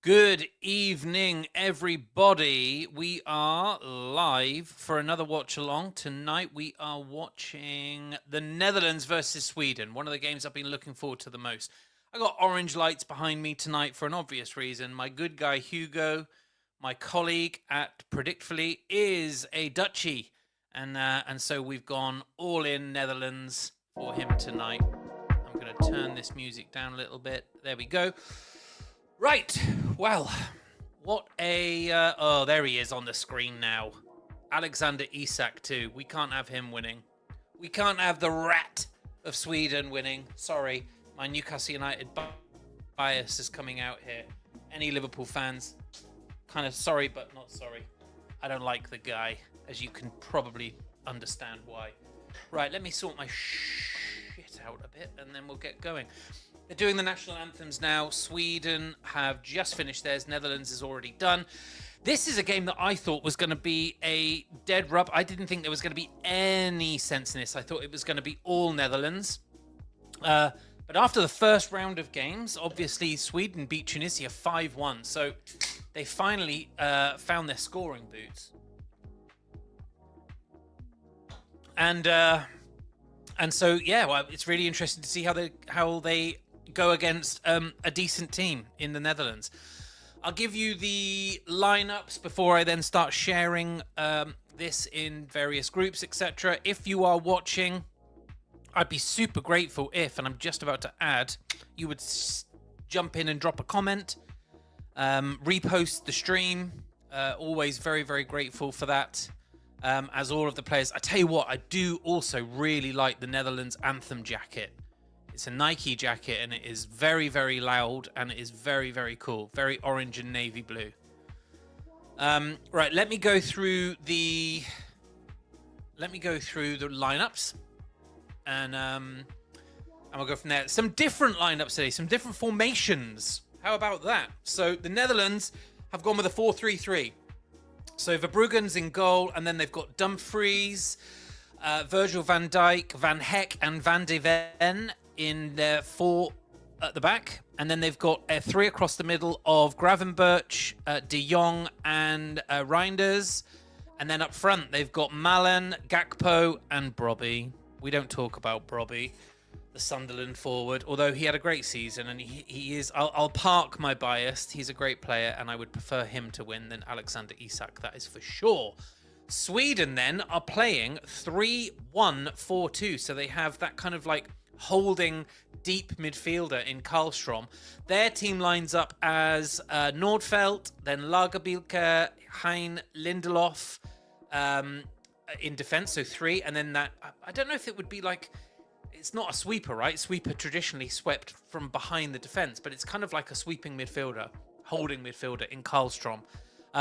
Good evening, everybody. We are live for another watch along. Tonight we are watching the Netherlands versus Sweden, one of the games I've been looking forward to the most. I got orange lights behind me tonight for an obvious reason. My good guy Hugo, my colleague at Predictfully, is a Dutchie, and so we've gone all in Netherlands for him tonight. I'm going to turn this music down a little bit. There we go. Right, well, what a... oh, there he is on the screen now. Alexander Isak too. We can't have him winning. We can't have the rat of Sweden winning. Sorry, my Newcastle United bias is coming out here. Any Liverpool fans, kind of sorry, but not sorry. I don't like the guy, as you can probably understand why. Right, let me sort my shit out a bit, and then we'll get going. They're doing the national anthems now. Sweden have just finished theirs. Netherlands is already done. This is a game that I thought was going to be a dead rub. I didn't think there was going to be any sense in this. I thought it was going to be all Netherlands. But after the first round of games, obviously Sweden beat Tunisia 5-1. So they finally found their scoring boots. And so, yeah, well, it's really interesting to see how they go against a decent team in the Netherlands. I'll give you the lineups before I then start sharing this in various groups, etc. If you are watching, I'd be super grateful if, and I'm just about to add, you would jump in and drop a comment, repost the stream. Always very, very grateful for that. As all of the players, I tell you what, I do also really like the Netherlands anthem jacket. It's a Nike jacket and it is very, very loud and it is very, very cool. Very orange and navy blue. Right, let me go through the lineups, and we'll go from there. Some different lineups today, some different formations. How about that? So the Netherlands have gone with a 4-3-3. So Verbruggen's in goal, and then they've got Dumfries, Virgil van Dijk, Van Heck, and Van de Ven in their four at the back. And then they've got three across the middle of Gravenberch, De Jong, and Reinders. And then up front, they've got Malen, Gakpo, and Brobby. We don't talk about Brobby, the Sunderland forward, although he had a great season, and he is... I'll park my bias. He's a great player, and I would prefer him to win than Alexander Isak, that is for sure. Sweden, then, are playing 3-1-4-2, so they have that kind of like holding deep midfielder in Karlstrom. Their team lines up as Nordfeldt, then Lagerbielke, Hein, Lindelof in defense, so three, and then that... I don't know if it would be like... It's not a sweeper, right? Sweeper traditionally swept from behind the defense, but it's kind of like a sweeping midfielder, holding midfielder in Karlstrom.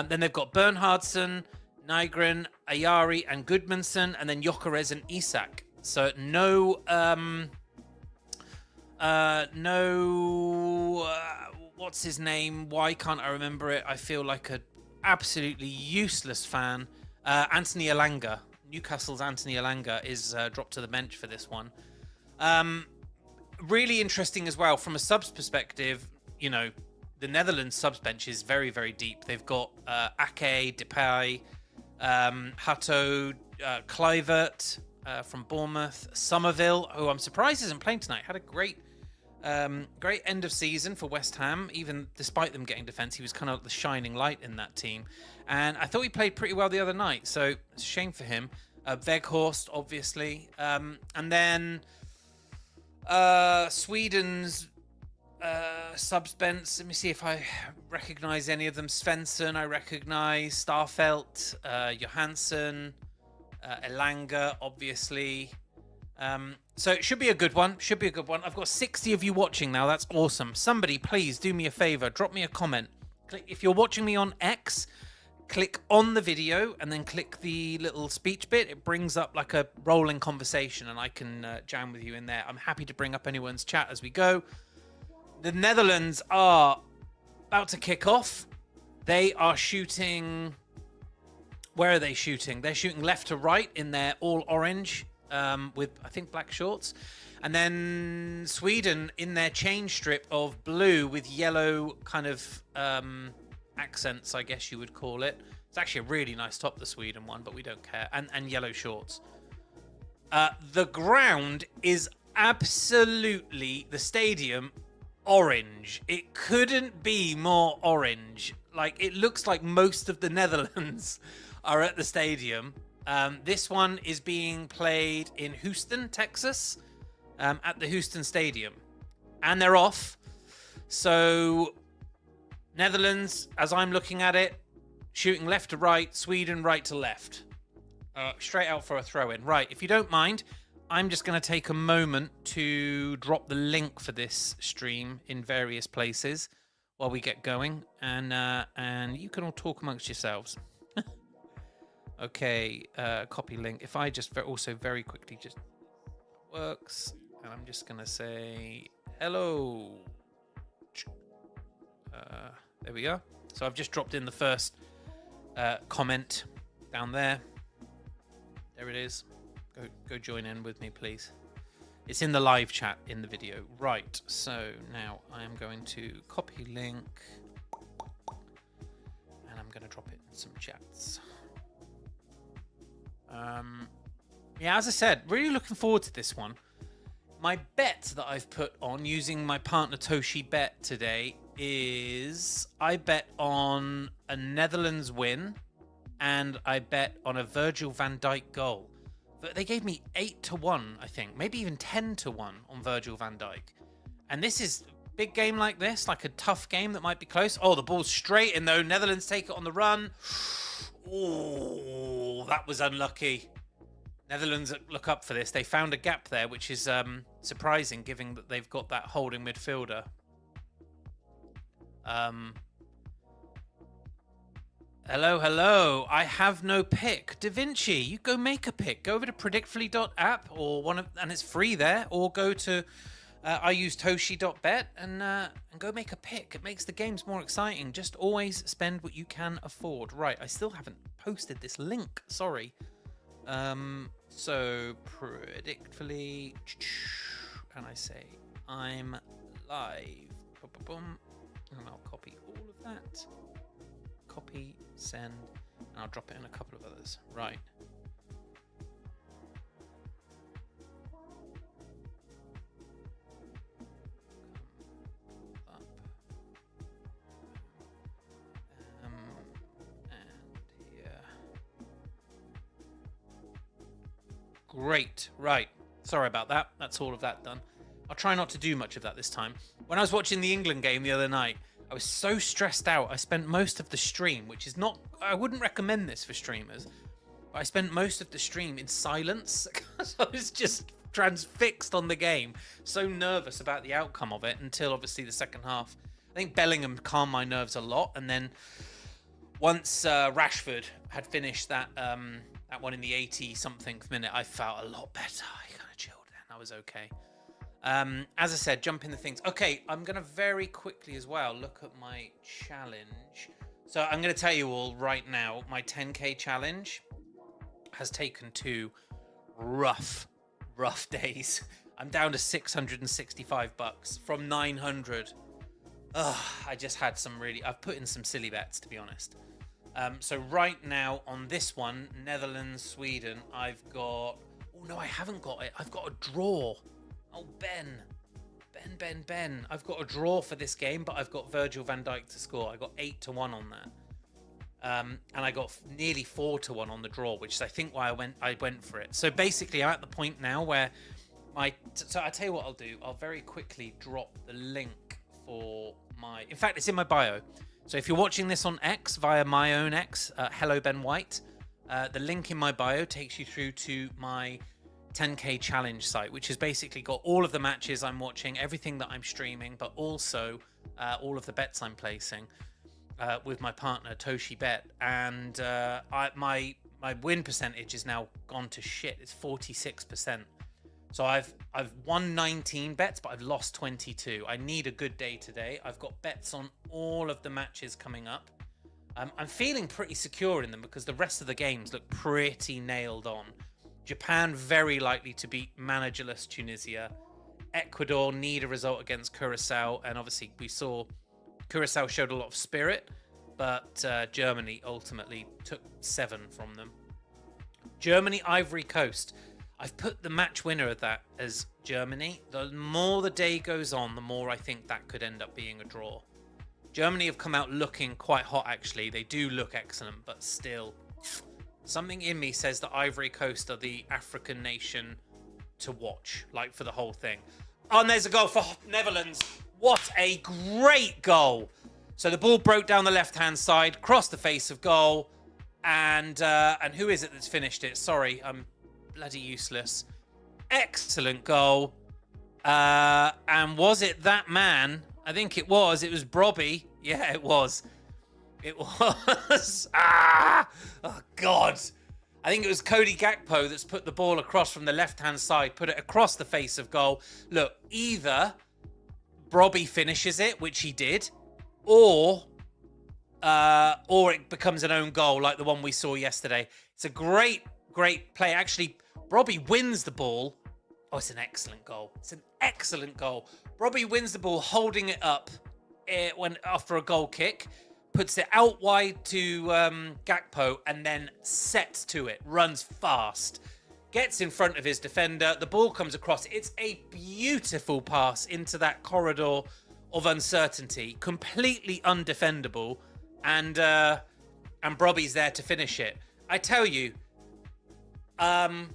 Then they've got Bernhardsson, Nygren, Ayari, and Gudmundsson, and then Gyökeres and Isak. So no, what's his name? Why can't I remember it? I feel like an absolutely useless fan. Anthony Elanga. Newcastle's Anthony Elanga is dropped to the bench for this one. Really interesting as well from a subs perspective. You know, the Netherlands subs bench is very, very deep. They've got Ake, Depay, Hato, Kluivert from Bournemouth, Somerville, who I'm surprised isn't playing tonight. Had a great end of season for West Ham. Even despite them getting defence, he was kind of the shining light in that team. And I thought he played pretty well the other night, so it's a shame for him. Weghorst, obviously. And then Sweden's subs bench. Let me see if I recognise any of them. Svensson, I recognise. Starfelt, Johansson, Elanga, obviously. So it should be a good one. I've got 60 of you watching now. That's awesome. Somebody, please do me a favour. Drop me a comment. If you're watching me on X, click on the video and then click the little speech bit. It brings up like a rolling conversation and I can jam with you in there. I'm happy to bring up anyone's chat as we go. The Netherlands are about to kick off. They are shooting... Where are they shooting? They're shooting left to right in their all orange with, I think, black shorts. And then Sweden in their change strip of blue with yellow kind of accents, I guess you would call it. It's actually a really nice top, the Sweden one, but we don't care. And yellow shorts. The ground is absolutely, the stadium, orange. It couldn't be more orange. Like, it looks like most of the Netherlands are at the stadium. This one is being played in Houston, Texas, at the Houston Stadium. And they're off. So, Netherlands, as I'm looking at it, shooting left to right, Sweden right to left. Straight out for a throw-in. Right, if you don't mind, I'm just going to take a moment to drop the link for this stream in various places while we get going. And you can all talk amongst yourselves. Okay, copy link. If I just also very quickly just works, and I'm just gonna say hello. There we go. So I've just dropped in the first comment down there. There it is. Go join in with me, please. It's in the live chat in the video. Right. So now I am going to copy link, and I'm going to drop it in some chats. Yeah, as I said, really looking forward to this one. My bet that I've put on using my partner Toshi bet today is I bet on a Netherlands win and I bet on a Virgil van Dijk goal. But they gave me 8-1, I think, maybe even 10-1 on Virgil van Dijk. And this is a big game like this, like a tough game that might be close. Oh, the ball's straight in though. Netherlands take it on the run. Oh, that was unlucky. Netherlands look up for this. They found a gap there, which is surprising, given that they've got that holding midfielder. Hello. I have no pick. Da Vinci, you go make a pick. Go over to predictfully.app or and it's free there. Or go to I use Toshi.bet and go make a pick. It makes the games more exciting. Just always spend what you can afford. Right, I still haven't posted this link. Sorry. So predictfully, and I say I'm live. Boom. And I'll copy all of that. Copy, send, and I'll drop it in a couple of others. Right. Up. And here. Great. Right. Sorry about that. That's all of that done. I'll try not to do much of that this time. When I was watching the England game the other night, I was so stressed out. I spent most of the stream, which is not... I wouldn't recommend this for streamers. But I spent most of the stream in silence because I was just transfixed on the game. So nervous about the outcome of it until, obviously, the second half. I think Bellingham calmed my nerves a lot. And then once Rashford had finished that one in the 80-something minute, I felt a lot better. I kind of chilled and I was okay. As I said, jump in the things. Okay, I'm going to very quickly as well look at my challenge. So I'm going to tell you all right now, my 10K challenge has taken 2 rough days. I'm down to $665 from 900. I just had some I've put in some silly bets, to be honest. So right now on this one, Netherlands, Sweden, I've got... Oh, no, I haven't got it. I've got a draw. Oh, Ben. I've got a draw for this game, but I've got Virgil van Dijk to score. I got 8-1 on that. And I got nearly 4-1 on the draw, which is, I think, why I went for it. So basically, I'm at the point now where so I tell you what I'll do. I'll very quickly drop the link for my... In fact, it's in my bio. So if you're watching this on X via my own X, Hello Ben White, the link in my bio takes you through to my 10K challenge site, which has basically got all of the matches I'm watching, everything that I'm streaming, but also all of the bets I'm placing with my partner Toshi Bet. And my win percentage is now gone to shit. It's 46%. So I've won 19 bets, but I've lost 22. I need a good day today. I've got bets on all of the matches coming up. I'm feeling pretty secure in them because the rest of the games look pretty nailed on. Japan very likely to beat managerless Tunisia. Ecuador need a result against Curacao, and obviously we saw Curacao showed a lot of spirit, but Germany ultimately took 7 from them. Germany, Ivory Coast. I've put the match winner of that as Germany. The more the day goes on, the more I think that could end up being a draw. Germany have come out looking quite hot, actually. They do look excellent, but still, something in me says that Ivory Coast are the African nation to watch, like, for the whole thing. Oh, and there's a goal for Netherlands. What a great goal. So the ball broke down the left-hand side, crossed the face of goal, and who is it that's finished it? Sorry, I'm bloody useless. Excellent goal. And was it that man? I think it was. It was Brobby. Yeah, it was. It was. Oh, God. I think it was Cody Gakpo that's put the ball across from the left-hand side, put it across the face of goal. Look, either Brobby finishes it, which he did, or it becomes an own goal like the one we saw yesterday. It's a great play. Actually, Brobby wins the ball. Oh, it's an excellent goal. It's an excellent goal. Brobby wins the ball, holding it up after a goal kick, puts it out wide to Gakpo, and then sets to it, runs fast, gets in front of his defender. The ball comes across. It's a beautiful pass into that corridor of uncertainty, completely undefendable, and Brobby's there to finish it. I tell you, I'm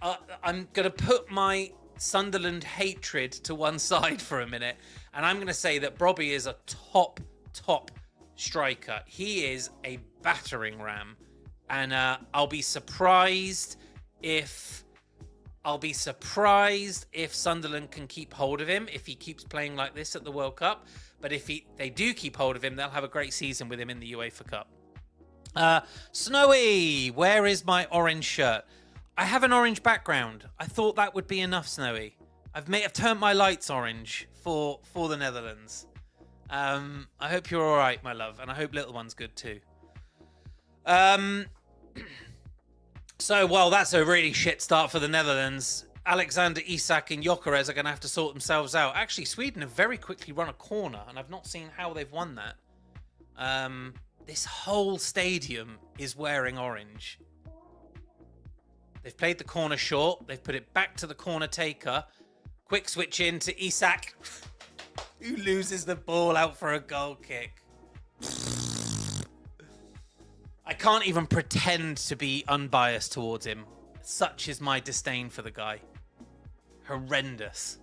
going to put my Sunderland hatred to one side for a minute, and I'm going to say that Brobby is a top striker. He is a battering ram, and I'll be surprised if Sunderland can keep hold of him if he keeps playing like this at the World Cup. But if they do keep hold of him, they'll have a great season with him in the UEFA Cup. Snowy, where is my orange shirt? I have an orange background. I thought that would be enough, Snowy. I've turned my lights orange for the Netherlands. I hope you're all right, my love, and I hope little one's good too. So, well, that's a really shit start for the Netherlands. Alexander Isak and Gyökeres are going to have to sort themselves out. Actually, Sweden have very quickly run a corner, and I've not seen how they've won that. This whole stadium is wearing orange. They've played the corner short. They've put it back to the corner taker. Quick switch in to Isak, who loses the ball out for a goal kick. I can't even pretend to be unbiased towards him. Such is my disdain for the guy. Horrendous.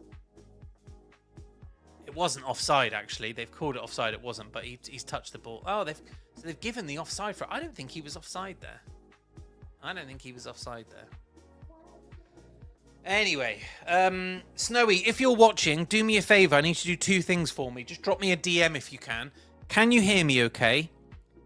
It wasn't offside, actually. They've called it offside. It wasn't, but he's touched the ball. Oh, they've given the offside for it. I don't think he was offside there. Anyway, Snowy, if you're watching, do me a favor. I need to do 2 things for me. Just drop me a DM if you can. Can you hear me okay?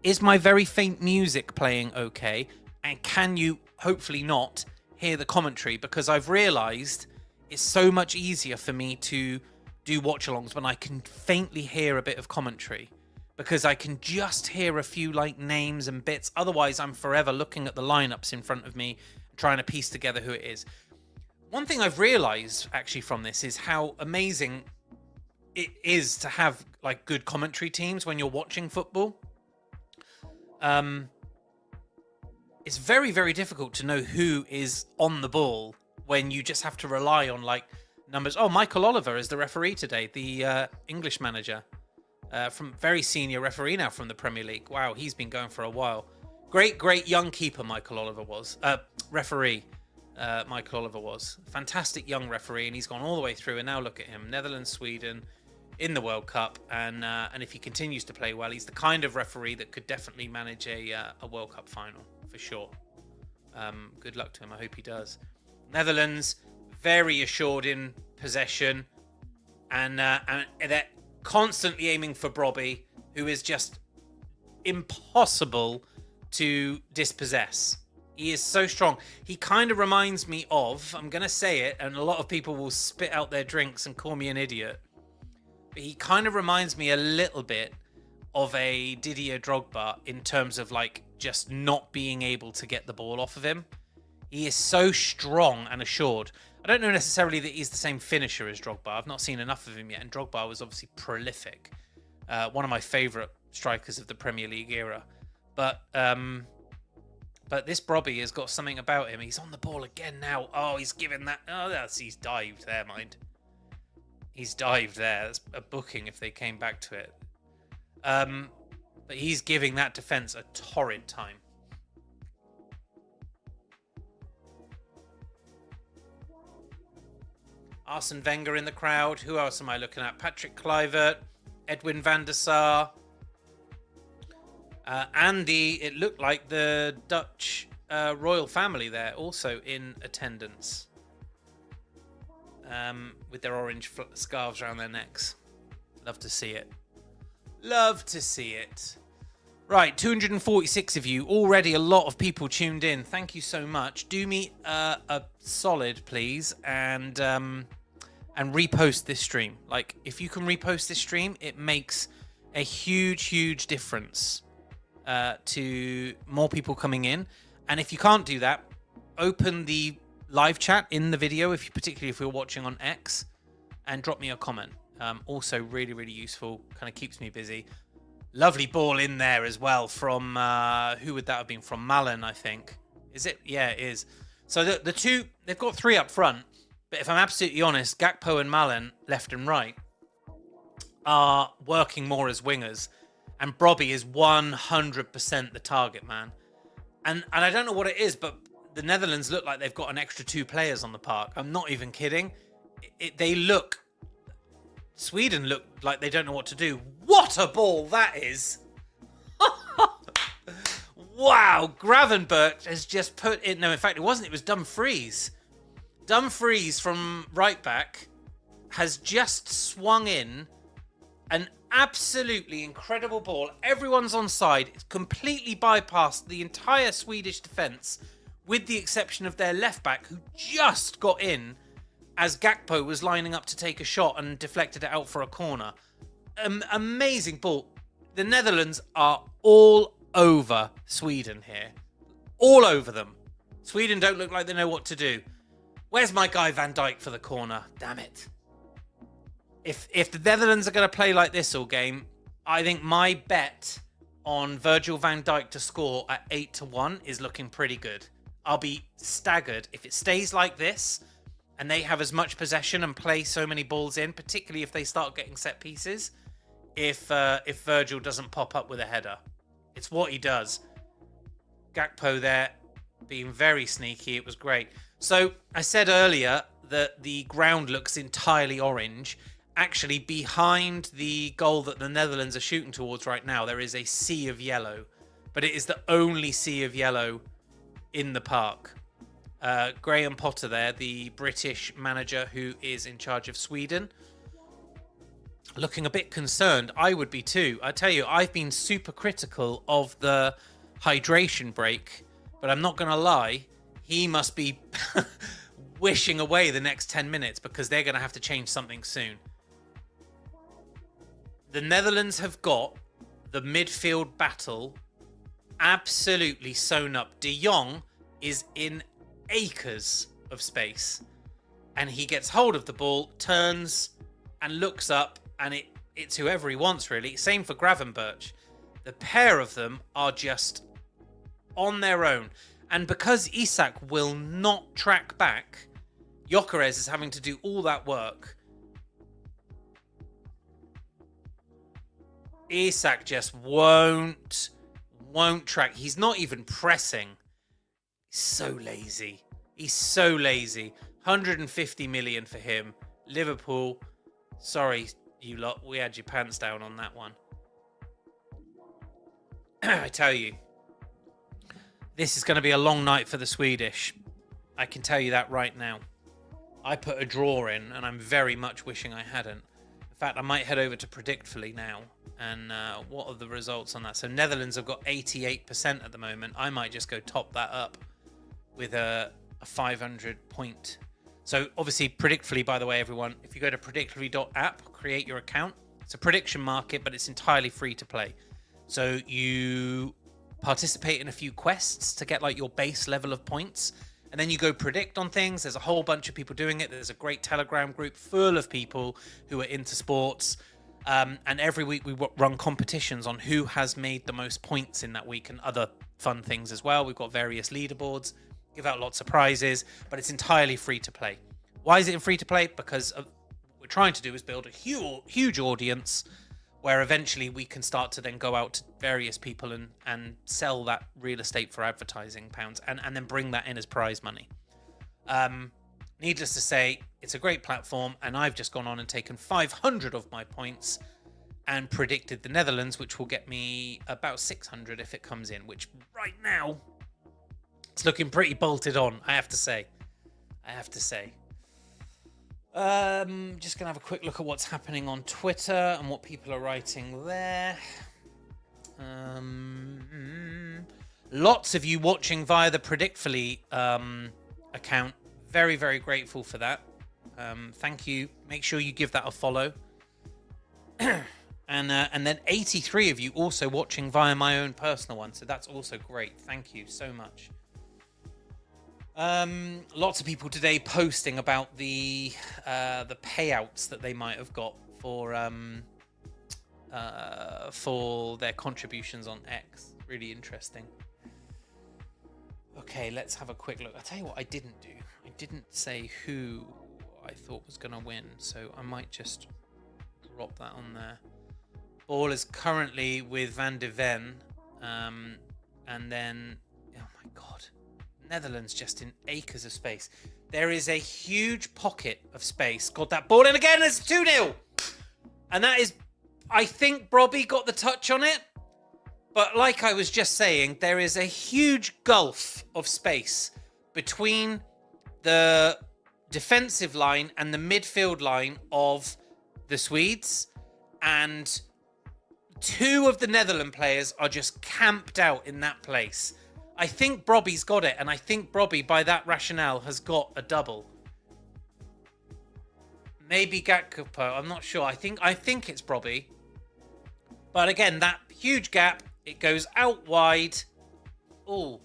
Is my very faint music playing okay? And can you, hopefully not, hear the commentary? Because I've realised it's so much easier for me to do watch-alongs when I can faintly hear a bit of commentary. Because I can just hear a few names and bits. Otherwise, I'm forever looking at the lineups in front of me, trying to piece together who it is. One thing I've realised actually from this is how amazing it is to have good commentary teams when you're watching football. It's very, very difficult to know who is on the ball when you just have to rely on numbers. Oh, Michael Oliver is the referee today, the English manager, from very senior referee now from the Premier League. Wow, he's been going for a while. Great young keeper Michael Oliver was. Referee. Michael Oliver was. Fantastic young referee, and he's gone all the way through, and now look at him. Netherlands, Sweden in the World Cup, and if he continues to play well, he's the kind of referee that could definitely manage a World Cup final, for sure. Good luck to him. I hope he does. Netherlands, very assured in possession, and they're constantly aiming for Brobby, who is just impossible to dispossess. He is so strong. He kind of reminds me of, I'm going to say it, and a lot of people will spit out their drinks and call me an idiot, but he kind of reminds me a little bit of a Didier Drogba in terms of just not being able to get the ball off of him. He is so strong and assured. I don't know necessarily that he's the same finisher as Drogba. I've not seen enough of him yet, and Drogba was obviously prolific. One of my favourite strikers of the Premier League era. But this Brobby has got something about him. He's on the ball again now. Oh, he's giving that. Oh, he's dived there, mind. He's dived there. That's a booking if they came back to it. But he's giving that defence a torrid time. Arsene Wenger in the crowd. Who else am I looking at? Patrick Kluivert, Edwin van der Sar. Andy, it looked like the Dutch royal family there also in attendance. With their orange scarves around their necks. Love to see it. Love to see it. Right, 246 of you. Already a lot of people tuned in. Thank you so much. Do me a solid, please, and repost this stream. Like, if you can repost this stream, it makes a huge, huge difference to more people coming in. And if you can't do that, open the live chat in the video, particularly if you're watching on X, and drop me a comment. Also really, really useful. Kind of keeps me busy. Lovely ball in there as well from who would that have been? From Malen, I think. Is it? Yeah, it is. So the two, they've got three up front, but if I'm absolutely honest, Gakpo and Malen, left and right, are working more as wingers, and Brobby is 100% the target man. And I don't know what it is, but the Netherlands look like they've got an extra 2 players on the park. I'm not even kidding. Sweden look like they don't know what to do. What a ball that is! Wow, Gravenberch has just put in... No, in fact, it wasn't. It was Dumfries. Dumfries from right back has just swung in an absolutely incredible ball. Everyone's on side. It's completely bypassed the entire Swedish defence, with the exception of their left back, who just got in as Gakpo was lining up to take a shot and deflected it out for a corner. Amazing ball. The Netherlands are all over Sweden here. All over them. Sweden don't look like they know what to do. Where's my guy Van Dijk for the corner? Damn it. If the Netherlands are going to play like this all game, I think my bet on Virgil van Dijk to score at 8-1 is looking pretty good. I'll be staggered if it stays like this and they have as much possession and play so many balls in, particularly if they start getting set pieces, if Virgil doesn't pop up with a header. It's what he does. Gakpo there being very sneaky. It was great. So I said earlier that the ground looks entirely orange. Actually, behind the goal that the Netherlands are shooting towards right now, there is a sea of yellow. But it is the only sea of yellow in the park. Graham Potter there, the British manager who is in charge of Sweden, looking a bit concerned. I would be too. I tell you, I've been super critical of the hydration break, but I'm not going to lie, he must be wishing away the next 10 minutes because they're going to have to change something soon. The Netherlands have got the midfield battle absolutely sewn up. De Jong is in acres of space, and he gets hold of the ball, turns and looks up, and it's whoever he wants, really. Same for Gravenberch. The pair of them are just on their own, and because Isak will not track back, Gyökeres is having to do all that work. Isak just won't track. He's not even pressing. He's so lazy. He's so lazy. 150 million for him. Liverpool, sorry, you lot. We had your pants down on that one. I tell you, this is going to be a long night for the Swedish. I can tell you that right now. I put a draw in, and I'm very much wishing I hadn't. In fact, I might head over to Predictfully now. And what are the results on that? So Netherlands have got 88% at the moment. I might just go top that up with a 500 point. So obviously Predictfully, by the way, everyone, if you go to predictfully.app, create your account. It's a prediction market, but it's entirely free to play. So you participate in a few quests to get like your base level of points. And then you go predict on things. There's a whole bunch of people doing it. There's a great Telegram group full of people who are into sports. And every week we run competitions on who has made the most points in that week and other fun things as well. We've got various leaderboards, give out lots of prizes, but it's entirely free to play. Why is it free to play? Because what we're trying to do is build a huge audience where eventually we can start to then go out to various people and sell that real estate for advertising pounds and then bring that in as prize money. Needless to say, it's a great platform, and I've just gone on and taken 500 of my points and predicted the Netherlands, which will get me about 600 if it comes in, which right now it's looking pretty bolted on, I have to say. Just gonna have a quick look at what's happening on Twitter and what people are writing there. Lots of you watching via the Predictfully account. Very, very grateful for that. Thank you. Make sure you give that a follow. And then 83 of you also watching via my own personal one, so that's also great. Thank you so much. Lots of people today posting about the payouts that they might have got for their contributions on X. Really interesting. Okay, let's have a quick look. I'll tell you what I didn't do. I didn't say who I thought was going to win, so I might just drop that on there. Ball is currently with Van de Ven, and then, oh my God, Netherlands just in acres of space. There is a huge pocket of space. Got that ball in again, it's 2-0. And that is, I think Brobby got the touch on it. But like I was just saying, there is a huge gulf of space between the defensive line and the midfield line of the Swedes. And two of the Netherlands players are just camped out in that place. I think Brobby's got it, and I think Brobby, by that rationale, has got a double. Maybe Gatkupo, I'm not sure. I think it's Brobby. But again, that huge gap, it goes out wide. Oh.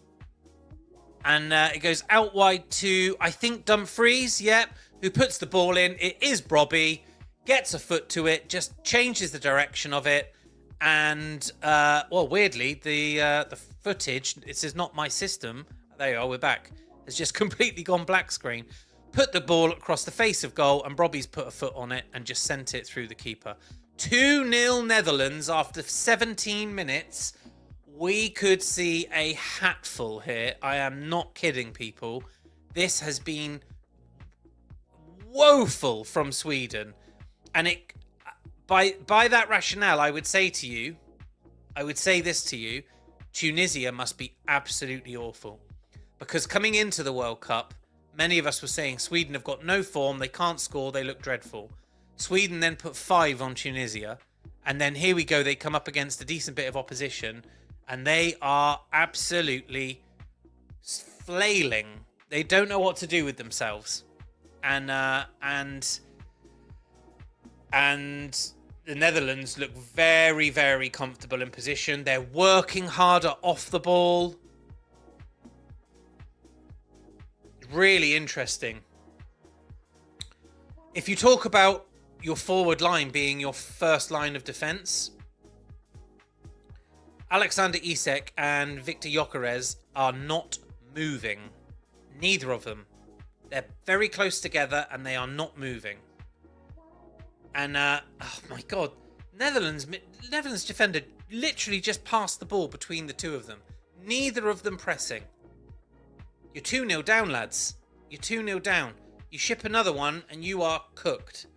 And it goes out wide to, I think, Dumfries, yep, who puts the ball in. It is Brobby, gets a foot to it, just changes the direction of it. And, well, weirdly, the footage, this is not my system. There you are, we're back. It's just completely gone black screen. Put the ball across the face of goal, and Brobby's put a foot on it and just sent it through the keeper. 2-0 Netherlands after 17 minutes. We could see a hatful here. I am not kidding, people. This has been woeful from Sweden. And it, by that rationale, I would say this to you, Tunisia must be absolutely awful. Because coming into the World Cup, many of us were saying Sweden have got no form, they can't score, they look dreadful. Sweden then put 5 on Tunisia, and then here we go, they come up against a decent bit of opposition, and they are absolutely flailing. They don't know what to do with themselves. And the Netherlands look very, very comfortable in position. They're working harder off the ball. Really interesting. If you talk about your forward line being your first line of defense, Alexander Isak and Victor Gyökeres are not moving. Neither of them. They're very close together and they are not moving. And, oh my God, Netherlands defender literally just passed the ball between the two of them. Neither of them pressing. You're 2-0 down, lads. You're 2-0 down. You ship another one and you are cooked.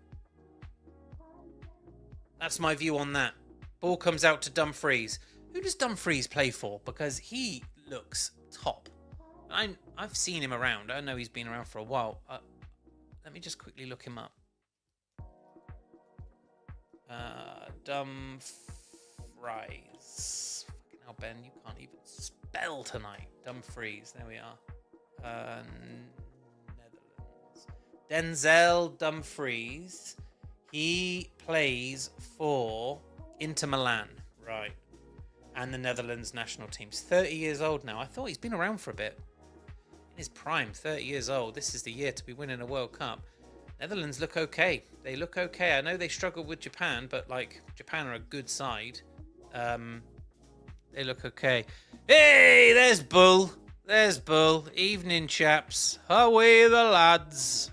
That's my view on that. Ball comes out to Dumfries. Who does Dumfries play for? Because he looks top. I've seen him around. I know he's been around for a while. Let me just quickly look him up. Dumfries. Fucking hell, Ben, you can't even spell tonight. Dumfries. There we are. Netherlands. Denzel Dumfries. He plays for Inter Milan. Right. And the Netherlands national team. He's 30 years old now. I thought he's been around for a bit. in his prime, 30 years old. This is the year to be winning a World Cup. Netherlands look okay. They look okay. I know they struggled with Japan, but like Japan are a good side. They look okay. Hey, there's Bull. There's Bull. Evening, chaps. Away the lads.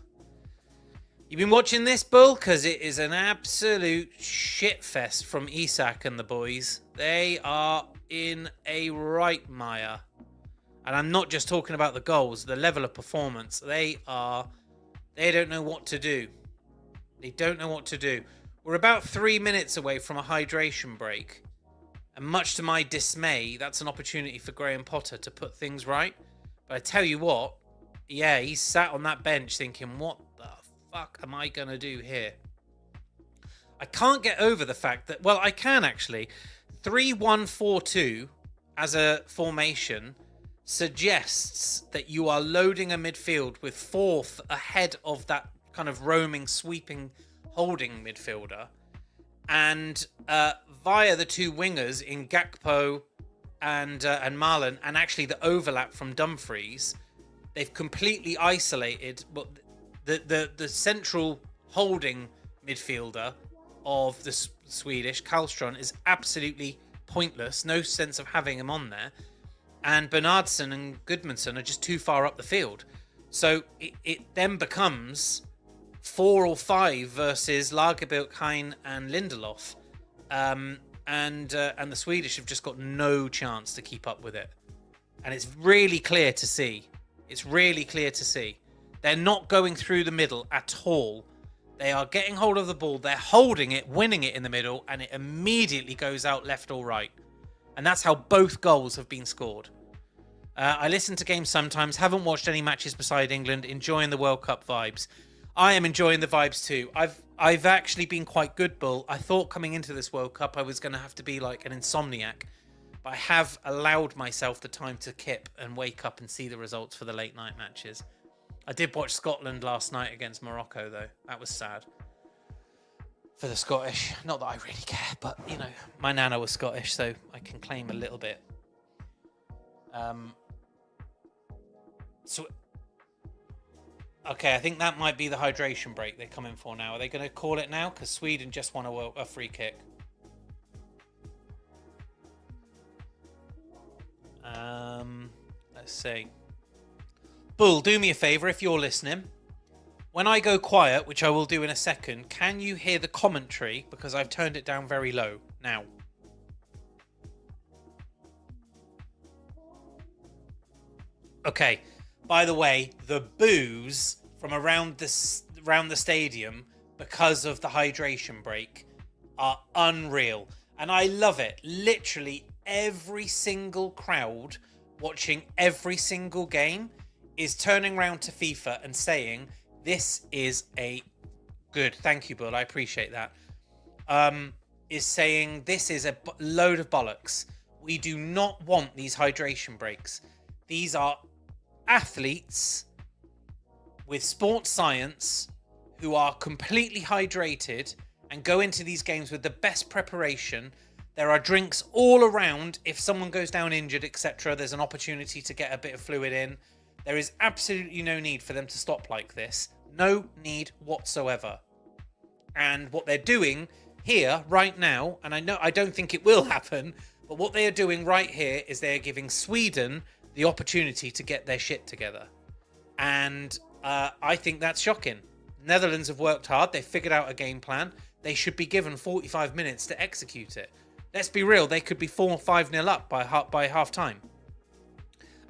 You been watching this, Bull? Because it is an absolute shitfest from Isak and the boys. They are in a right mire. And I'm not just talking about the goals, the level of performance. They don't know what to do. They don't know what to do. We're about 3 minutes away from a hydration break. And much to my dismay, that's an opportunity for Graham Potter to put things right. But I tell you what, yeah, he's sat on that bench thinking, what the fuck am I going to do here? I can't get over the fact that, well, I can actually. 3-1-4-2 as a formation suggests that you are loading a midfield with fourth ahead of that kind of roaming, sweeping, holding midfielder. And via the two wingers in Gakpo and Marlon, and actually the overlap from Dumfries, they've completely isolated the central holding midfielder of the Swedish, Karlström, is absolutely pointless. No sense of having him on there. And Bernardsson and Gudmundsson are just too far up the field. So it then becomes 4 or 5 versus Lagerbielke, Hein and Lindelof. And the Swedish have just got no chance to keep up with it. And it's really clear to see. It's really clear to see. They're not going through the middle at all. They are getting hold of the ball. They're holding it, winning it in the middle, and it immediately goes out left or right. And that's how both goals have been scored. I listen to games sometimes, haven't watched any matches beside England, enjoying the World Cup vibes. I am enjoying the vibes too. I've actually been quite good, Bull. I thought coming into this World Cup I was going to have to be like an insomniac. But I have allowed myself the time to kip and wake up and see the results for the late night matches. I did watch Scotland last night against Morocco, though. That was sad. For the Scottish. Not that I really care, but, you know, my nana was Scottish, so I can claim a little bit. Okay, I think that might be the hydration break they're coming for now. Are they going to call it now? Because Sweden just won a free kick. Let's see. Bull, do me a favour if you're listening. When I go quiet, which I will do in a second, can you hear the commentary? Because I've turned it down very low now. Okay. By the way, the boos from around the stadium because of the hydration break are unreal. And I love it. Literally every single crowd watching every single game is turning around to FIFA and saying, this is a good, thank you, Bull, I appreciate that. Is saying this is a load of bollocks. We do not want these hydration breaks. These are athletes with sports science who are completely hydrated and go into these games with the best preparation. There are drinks all around. If someone goes down injured, etc., there's an opportunity to get a bit of fluid in. There is absolutely no need for them to stop like this. No need whatsoever. And what they're doing here right now, and I don't think it will happen, but what they are doing right here is they are giving Sweden the opportunity to get their shit together. And I think that's shocking. Netherlands have worked hard. They've figured out a game plan. They should be given 45 minutes to execute it. Let's be real. They could be 4-5-0 up by half time.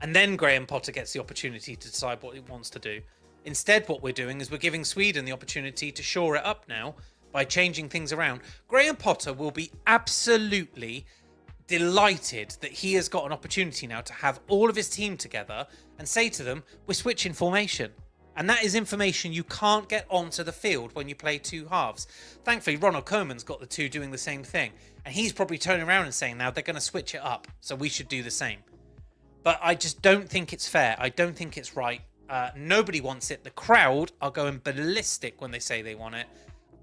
And then Graham Potter gets the opportunity to decide what he wants to do. Instead, what we're doing is we're giving Sweden the opportunity to shore it up now by changing things around. Graham Potter will be absolutely delighted that he has got an opportunity now to have all of his team together and say to them, we're switching formation. And that is information you can't get onto the field when you play two halves. Thankfully, Ronald Koeman's got the two doing the same thing. And he's probably turning around and saying now they're going to switch it up. So we should do the same. But I just don't think it's fair. I don't think it's right. Nobody wants it. The crowd are going ballistic when they say they want it.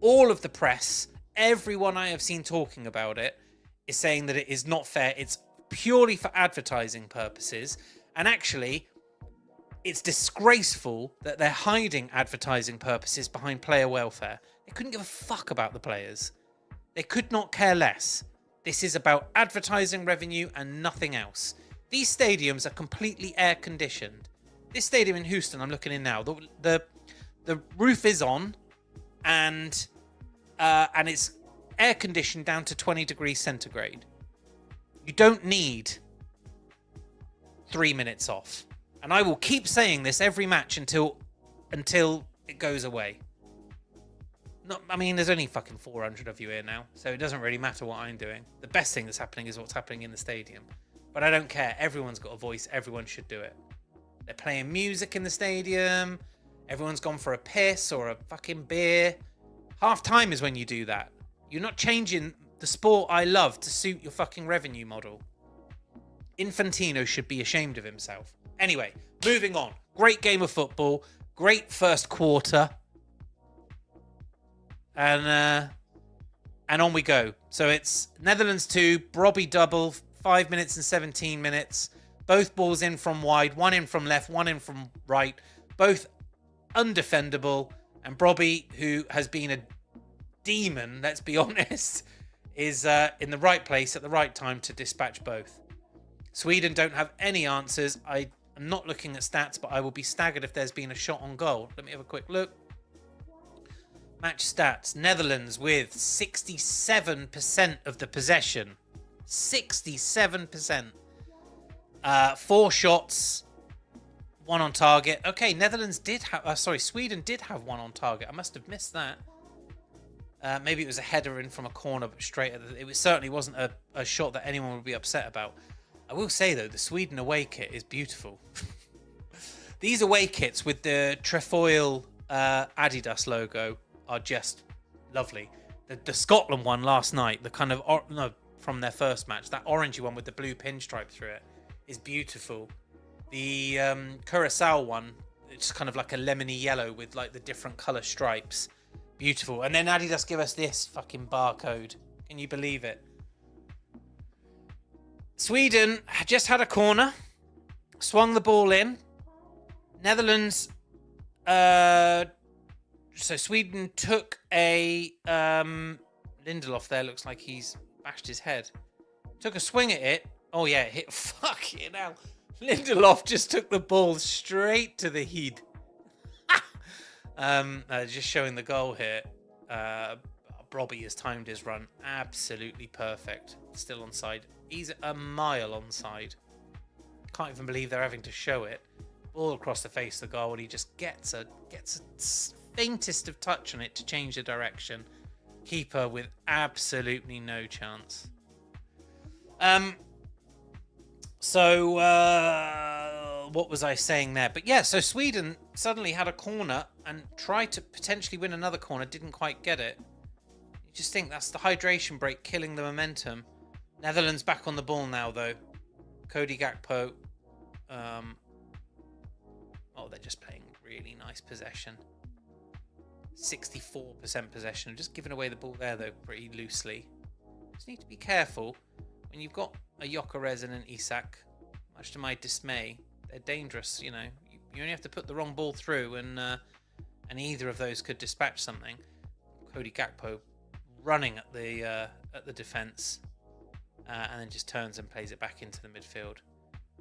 All of the press, everyone I have seen talking about it, is saying that it is not fair. It's purely for advertising purposes. And actually, It's disgraceful that they're hiding advertising purposes behind player welfare. They couldn't give a fuck about the players. They could not care less. This is about advertising revenue and nothing else. These stadiums are completely air conditioned. This stadium in Houston, I'm looking in now, the roof is on, and it's air conditioned down to 20 degrees centigrade. You don't need 3 minutes off. And I will keep saying this every match until it goes away. I mean, there's only fucking 400 of you here now, so it doesn't really matter what I'm doing. The best thing that's happening is what's happening in the stadium. But I don't care. Everyone's got a voice. Everyone should do it. They're playing music in the stadium. Everyone's gone for a piss or a fucking beer. Half time is when you do that. You're not changing the sport I love to suit your fucking revenue model. Infantino should be ashamed of himself. Anyway, moving on. Great game of football. Great first quarter. And on we go. So it's Netherlands 2, Brobby double, 5 minutes and 17 minutes. Both balls in from wide, one in from left, one in from right. Both undefendable. And Brobby, who has been a demon, let's be honest, is in the right place at the right time to dispatch both. Sweden don't have any answers. I am not looking at stats, but I will be staggered if there's been a shot on goal. Let me have a quick look. Match stats. Netherlands with 67% of the possession. 67%. 4 shots. 1 on target. Okay, Netherlands did have... Sweden did have 1 on target. I must have missed that. Maybe it was a header in from a corner, but straight at it certainly wasn't a shot that anyone would be upset about. I will say, though, the Sweden away kit is beautiful. These away kits with the trefoil Adidas logo are just lovely. The Scotland one last night, the kind of... from their first match, that orangey one with the blue pinstripe through it is beautiful. The Curacao one, it's kind of like a lemony yellow with like the different colour stripes. Beautiful. And then Adidas give us this fucking barcode. Can you believe it? Sweden just had a corner, swung the ball in. Netherlands, so Sweden took a, Lindelof there looks like he's bashed his head. Took a swing at it. Oh yeah, it hit, fucking hell. Lindelof just took the ball straight to the head. Just showing the goal here. Brobby has timed his run absolutely perfect. Still onside. He's a mile onside. Can't even believe they're having to show it. Ball across the face of the goal, and he just gets a faintest of touch on it to change the direction. Keeper with absolutely no chance. What was I saying there? But yeah, so Sweden suddenly had a corner and tried to potentially win another corner, didn't quite get it. You just think that's the hydration break killing the momentum. Netherlands back on the ball now, though. Cody Gakpo. They're just playing really nice possession. 64% possession. Just giving away the ball there, though, pretty loosely. Just need to be careful. When you've got a Gyökeres and an Isak, much to my dismay, they're dangerous, you know. You only have to put the wrong ball through, and either of those could dispatch something. Cody Gakpo running at the defence, and then just turns and plays it back into the midfield.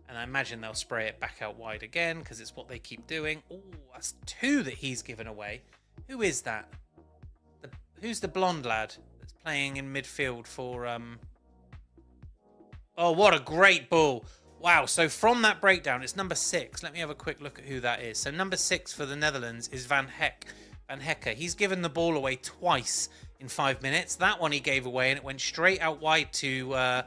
And I imagine they'll spray it back out wide again, because it's what they keep doing. Oh, that's 2 that he's given away. Who is that? Who's the blonde lad that's playing in midfield for... Oh, what a great ball. Wow, so from that breakdown, it's number 6. Let me have a quick look at who that is. So number 6 for the Netherlands is Van Hecke. He's given the ball away twice in 5 minutes. That one he gave away, and it went straight out wide to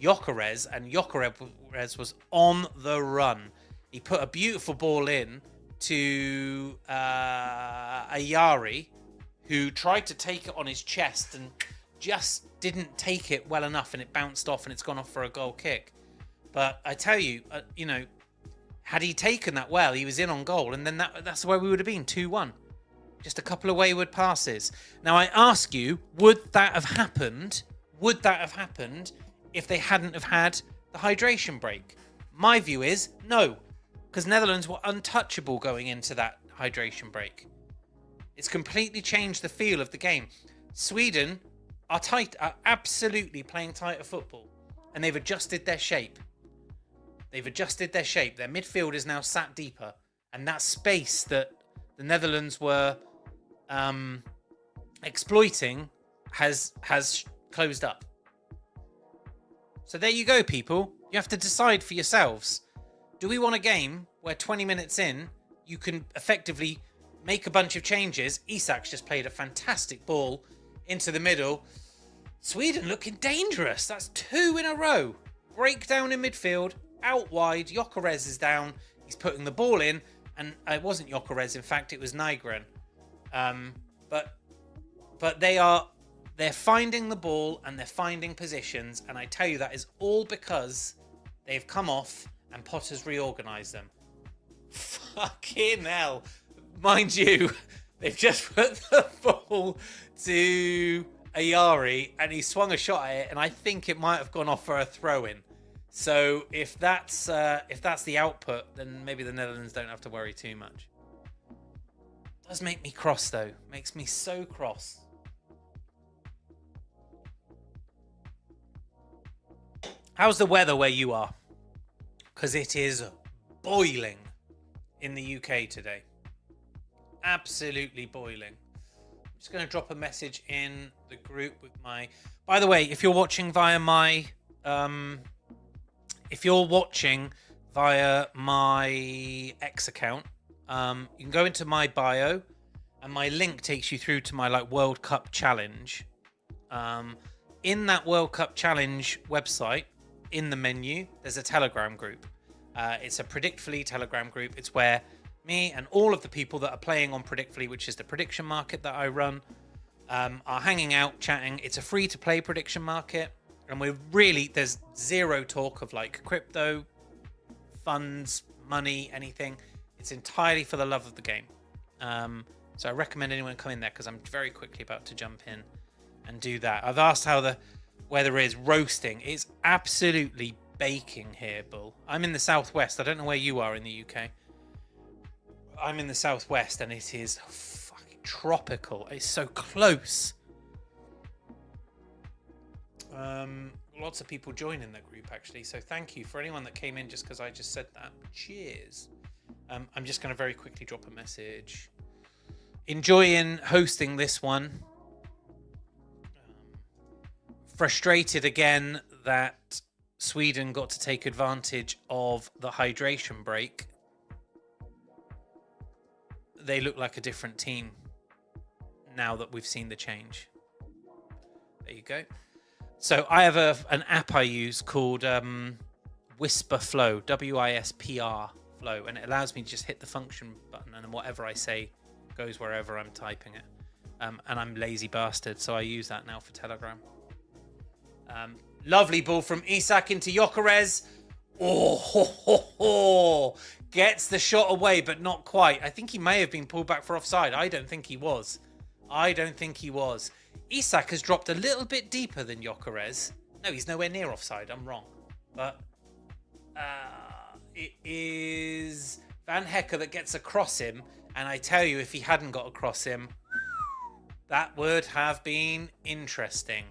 Gyökeres, and Gyökeres was on the run. He put a beautiful ball in to Ayari, who tried to take it on his chest and just didn't take it well enough, and it bounced off and it's gone off for a goal kick. But I tell you, had he taken that well, he was in on goal, and then that's where we would have been, 2-1. Just a couple of wayward passes. Now I ask you, would that have happened? Would that have happened if they hadn't have had the hydration break? My view is no, because Netherlands were untouchable going into that hydration break. It's completely changed the feel of the game. Sweden are absolutely playing tighter football, and they've adjusted their shape. Their midfield is now sat deeper, and that space that the Netherlands were exploiting has closed up. So there you go, people. You have to decide for yourselves. Do we want a game where 20 minutes in, you can effectively make a bunch of changes? Isak's just played a fantastic ball into the middle. Sweden looking dangerous. That's 2 in a row. Breakdown in midfield, out wide. Gyökeres is down. He's putting the ball in. And it wasn't Gyökeres, in fact, it was Nygren. But they're finding the ball and they're finding positions. And I tell you, that is all because they've come off and Potter's reorganised them. Fucking hell. Mind you, they've just put the ball to Ayari and he swung a shot at it, and I think it might have gone off for a throw-in. So if that's the output, then maybe the Netherlands don't have to worry too much. It does make me cross though. Makes me so cross. How's the weather where you are? Because it is boiling in the UK today. Absolutely boiling. I'm just going to drop a message in the group with my... By the way, if you're watching via my... X account, you can go into my bio, and my link takes you through to my like World Cup challenge. In that World Cup challenge website, in the menu, there's a Telegram group. It's a Predictfully Telegram group. It's where me and all of the people that are playing on Predictfully, which is the prediction market that I run, are hanging out, chatting. It's a free-to-play prediction market, and there's zero talk of like crypto, funds, money, anything. It's entirely for the love of the game. So I recommend anyone come in there, because I'm very quickly about to jump in and do that. I've asked how the weather is. Roasting. It's absolutely baking here, Bull. I'm in the southwest. I don't know where you are in the UK. I'm in the southwest, and it is fucking tropical. It's so close. Lots of people joining the group, actually. So thank you for anyone that came in just because I just said that. Cheers. I'm just going to very quickly drop a message. Enjoying hosting this one. Frustrated again that Sweden got to take advantage of the hydration break. They look like a different team now that we've seen the change. There you go. So I have an app I use called Whisper Flow, WISPR Flow, and it allows me to just hit the function button, and then whatever I say goes wherever I'm typing it. And I'm lazy bastard, so I use that now for Telegram. Lovely ball from Isak into Gyökeres. Oh, gets the shot away, but not quite. I think he may have been pulled back for offside. I don't think he was. Isak has dropped a little bit deeper than Gyökeres. No, he's nowhere near offside. I'm wrong. But it is Van Hecker that gets across him. And I tell you, if he hadn't got across him, that would have been interesting.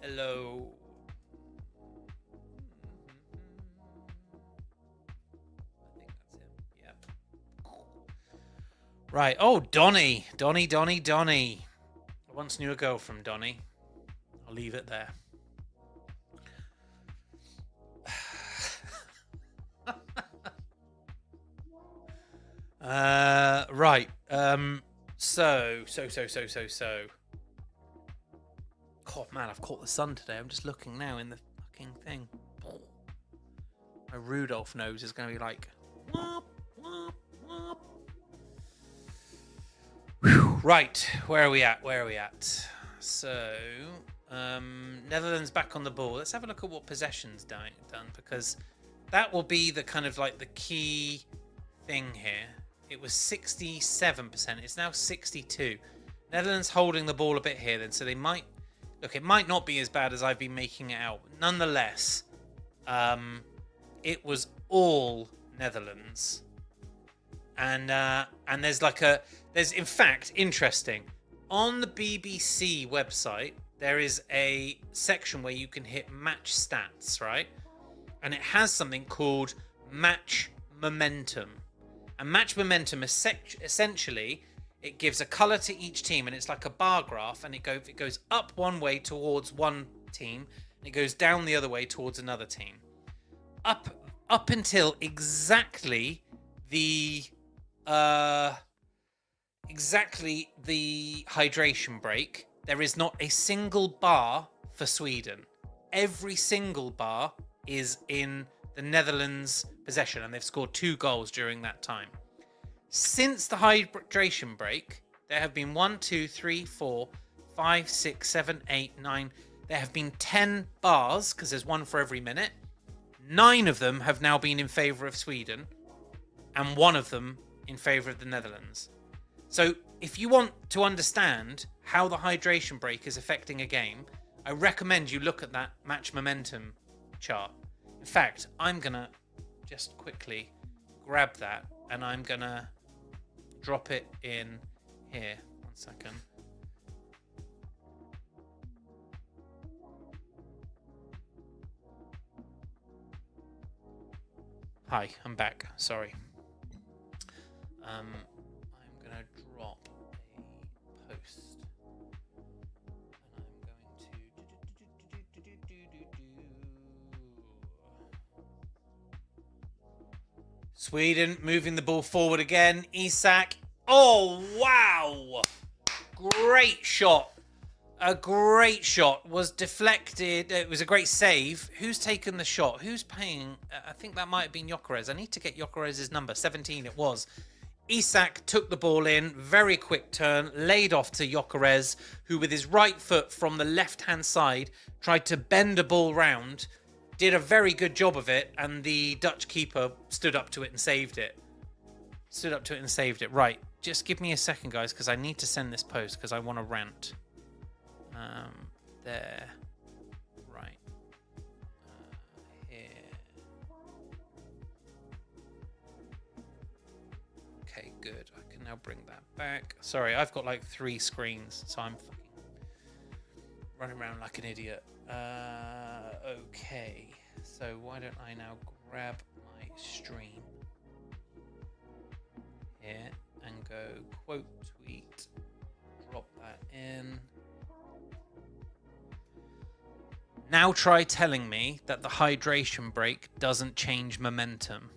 Hello. I think that's him. Yep. Right. Oh, Donny. I once knew a girl from Donny. I'll leave it there. Right. So. God, man, I've caught the sun today. I'm just looking now in the fucking thing. My Rudolph nose is going to be like... Whop, whop, whop. Whew. Right, where are we at? So, Netherlands back on the ball. Let's have a look at what possession's done, because that will be the kind of like the key thing here. It was 67%. It's now 62%. Netherlands holding the ball a bit here then, so they might... Look, it might not be as bad as I've been making it out. Nonetheless, it was all Netherlands. And there's in fact, interesting, on the BBC website there is a section where you can hit match stats, right? And it has something called match momentum. And match momentum essentially, it gives a color to each team, and it's like a bar graph, and it goes up one way towards one team, and it goes down the other way towards another team. Up until exactly the hydration break, there is not a single bar for Sweden. Every single bar is in the Netherlands' possession, and they've scored 2 goals during that time. Since the hydration break, there have been 1, 2, 3, 4, 5, 6, 7, 8, 9. There have been 10 bars, because there's 1 for every minute. 9 of them have now been in favour of Sweden, and 1 of them in favour of the Netherlands. So if you want to understand how the hydration break is affecting a game, I recommend you look at that match momentum chart. In fact, I'm going to just quickly grab that, and I'm going to drop it in here. 1 second. Hi, I'm back. Sorry. I'm going to drop a post. And I'm going to... Sweden moving the ball forward again. Isak. Oh, wow. Great shot. A great shot. Was deflected. It was a great save. Who's taken the shot? Who's paying? I think that might have been Gyökeres. I need to get Gyökeres' number. 17 it was. Isak took the ball in. Very quick turn. Laid off to Gyökeres, who with his right foot from the left-hand side tried to bend a ball round. Did a very good job of it. And the Dutch keeper stood up to it and saved it. Right. Just give me a second, guys, because I need to send this post because I want to rant. There. Right. Here. Okay, good. I can now bring that back. Sorry, I've got like 3 screens, so I'm fucking running around like an idiot. Okay. So why don't I now grab my stream here and go quote tweet, drop that in. Now try telling me that the hydration break doesn't change momentum.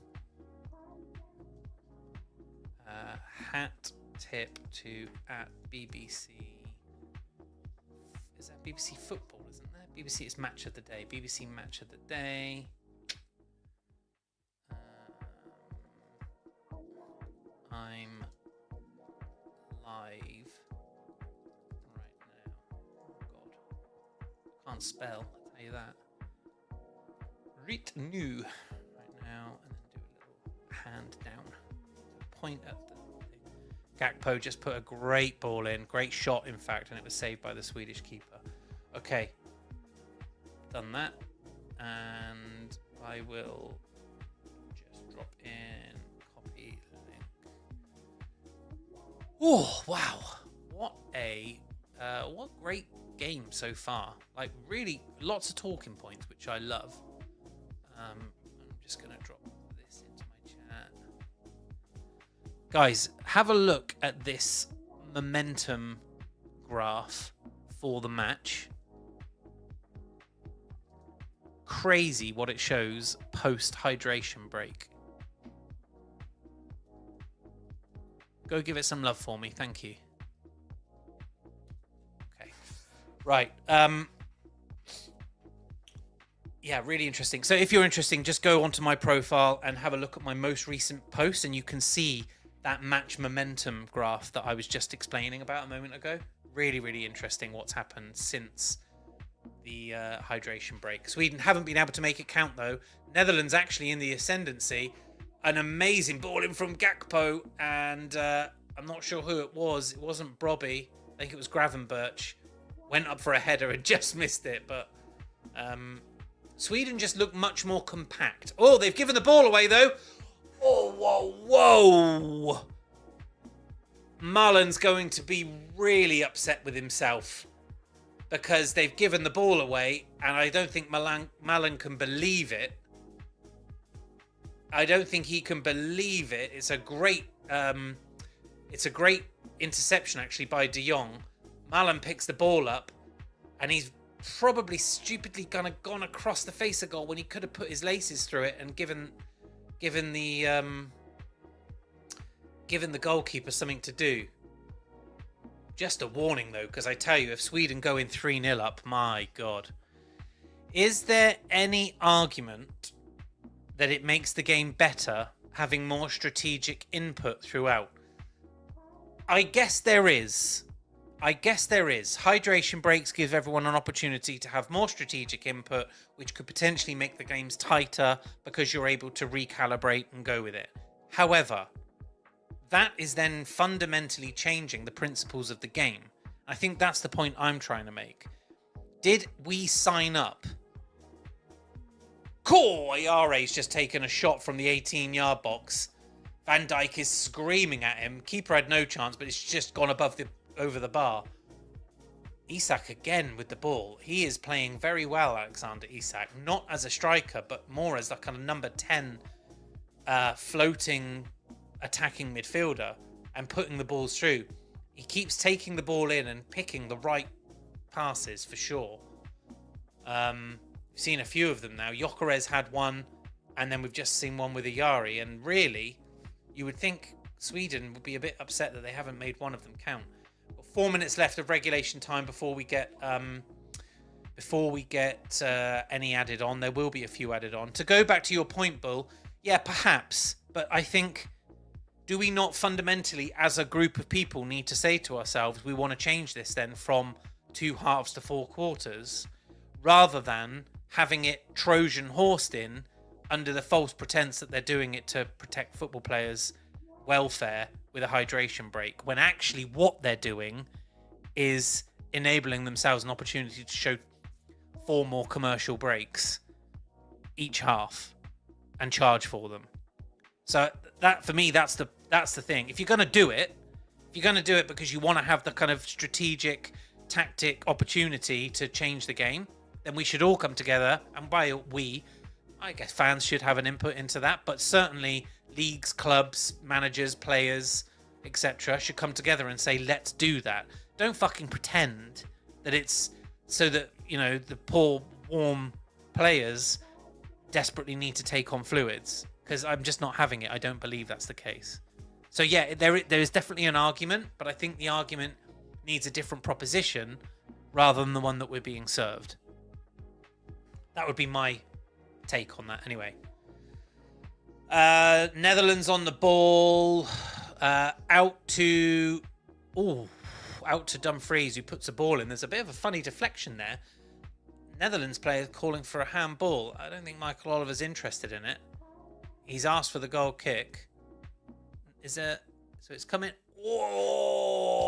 Hat tip to @BBC. Is that BBC Football, isn't there? BBC is Match of the Day. BBC Match of the Day. I'm live right now. Oh God, can't spell. I'll tell you that. Rit new right now, and then do a little hand down. Point at the thing. Gakpo just put a great ball in, great shot in fact, and it was saved by the Swedish keeper. Okay, done that, and I will just drop in copy link. Oh wow, what great game so far. Like really lots of talking points, which I love. I'm just gonna drop this into my chat. Guys, have a look at this momentum graph for the match. Crazy what it shows post hydration break. Go give it some love for me, thank you. Okay, right. Yeah, really interesting. So if you're interested, just go onto my profile and have a look at my most recent post, and you can see that match momentum graph that I was just explaining about a moment ago. Really, really interesting what's happened since the hydration break. Sweden haven't been able to make it count, though. Netherlands actually in the ascendancy. An amazing ball in from Gakpo, and I'm not sure who it was. It wasn't Brobby. I think it was Gravenberch. Went up for a header and just missed it, but Sweden just look much more compact. Oh, they've given the ball away, though. Oh, whoa. Mullen's going to be really upset with himself because they've given the ball away, and I don't think Mullen can believe it. I don't think he can believe it. It's a great interception, actually, by De Jong. Mullen picks the ball up, and he's probably stupidly gone across the face of goal when he could have put his laces through it and given the goalkeeper something to do. Just a warning, though, because I tell you, if Sweden go in 3-0 up, my God. Is there any argument that it makes the game better having more strategic input throughout? I guess there is. Hydration breaks give everyone an opportunity to have more strategic input, which could potentially make the games tighter because you're able to recalibrate and go with it. However, that is then fundamentally changing the principles of the game. I think that's the point I'm trying to make. Did we sign up? Ayare's just taken a shot from the 18-yard box. Van Dijk is screaming at him. Keeper had no chance, but it's just gone over the bar. Isak again with the ball. He is playing very well, Alexander Isak. Not as a striker, but more as like kind of number 10 floating attacking midfielder and putting the balls through. He keeps taking the ball in and picking the right passes for sure. We've seen a few of them now. Gyökeres had one, and then we've just seen one with Ayari. And really, you would think Sweden would be a bit upset that they haven't made one of them count. But 4 minutes left of regulation time before we get any added on. There will be a few added on. To go back to your point, Bull, yeah, perhaps. But I think, do we not fundamentally, as a group of people, need to say to ourselves, we want to change this then from 2 halves to 4 quarters, rather than having it Trojan horsed in under the false pretense that they're doing it to protect football players' welfare with a hydration break, when actually what they're doing is enabling themselves an opportunity to show 4 more commercial breaks each half and charge for them. So that, for me, that's the thing. If you're going to do it because you want to have the kind of strategic tactic opportunity to change the game, then we should all come together, and by we, I guess fans should have an input into that, but certainly leagues, clubs, managers, players, etc. should come together and say, let's do that. Don't fucking pretend that it's so that, the poor, warm players desperately need to take on fluids, because I'm just not having it. I don't believe that's the case. So yeah, there is definitely an argument, but I think the argument needs a different proposition rather than the one that we're being served. That would be my take on that anyway. Netherlands on the ball, out to Dumfries, who puts a ball in. There's a bit of a funny deflection there. Netherlands player calling for a handball. I don't think Michael Oliver's interested in it. He's asked for the goal kick. So it's coming. Oh,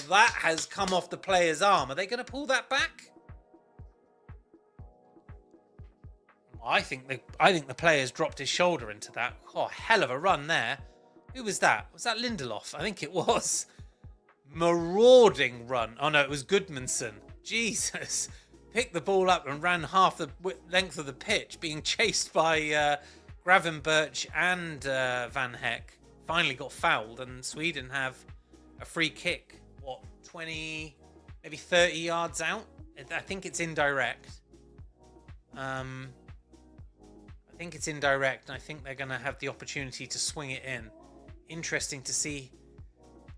that has come off the player's arm. Are they going to pull that back? I think the player's dropped his shoulder into that. Oh, hell of a run there. Who was that? Was that Lindelof? I think it was. Marauding run. Oh no, it was Goodmanson. Jesus. Picked the ball up and ran half the length of the pitch, being chased by Gravenberch and Van Heck. Finally got fouled, and Sweden have a free kick. 20, maybe 30 yards out? I think it's indirect. I think it's indirect, and I think they're going to have the opportunity to swing it in. Interesting to see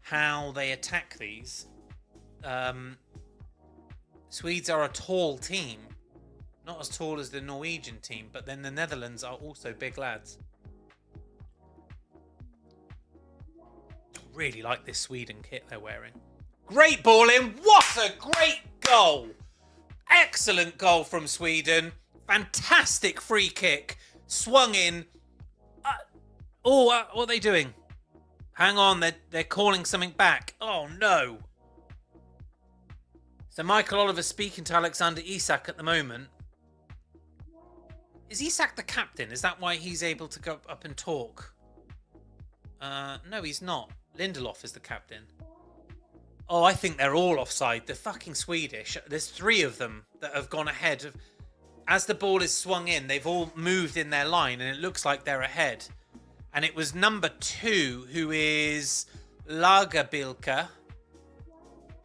how they attack these. Swedes are a tall team. Not as tall as the Norwegian team, but then the Netherlands are also big lads. Really like this Sweden kit they're wearing. Great ball in. What a great goal. Excellent goal from Sweden. Fantastic free kick. Swung in. What are they doing? Hang on, they're calling something back. Oh no. So Michael Oliver's speaking to Alexander Isak at the moment. Is Isak the captain? Is that why he's able to go up and talk? No, he's not. Lindelof is the captain. Oh, I think they're all offside. They're fucking Swedish. There's 3 of them that have gone ahead of... As the ball is swung in, they've all moved in their line, and it looks like they're ahead. And it was number 2, who is Lagerbilka,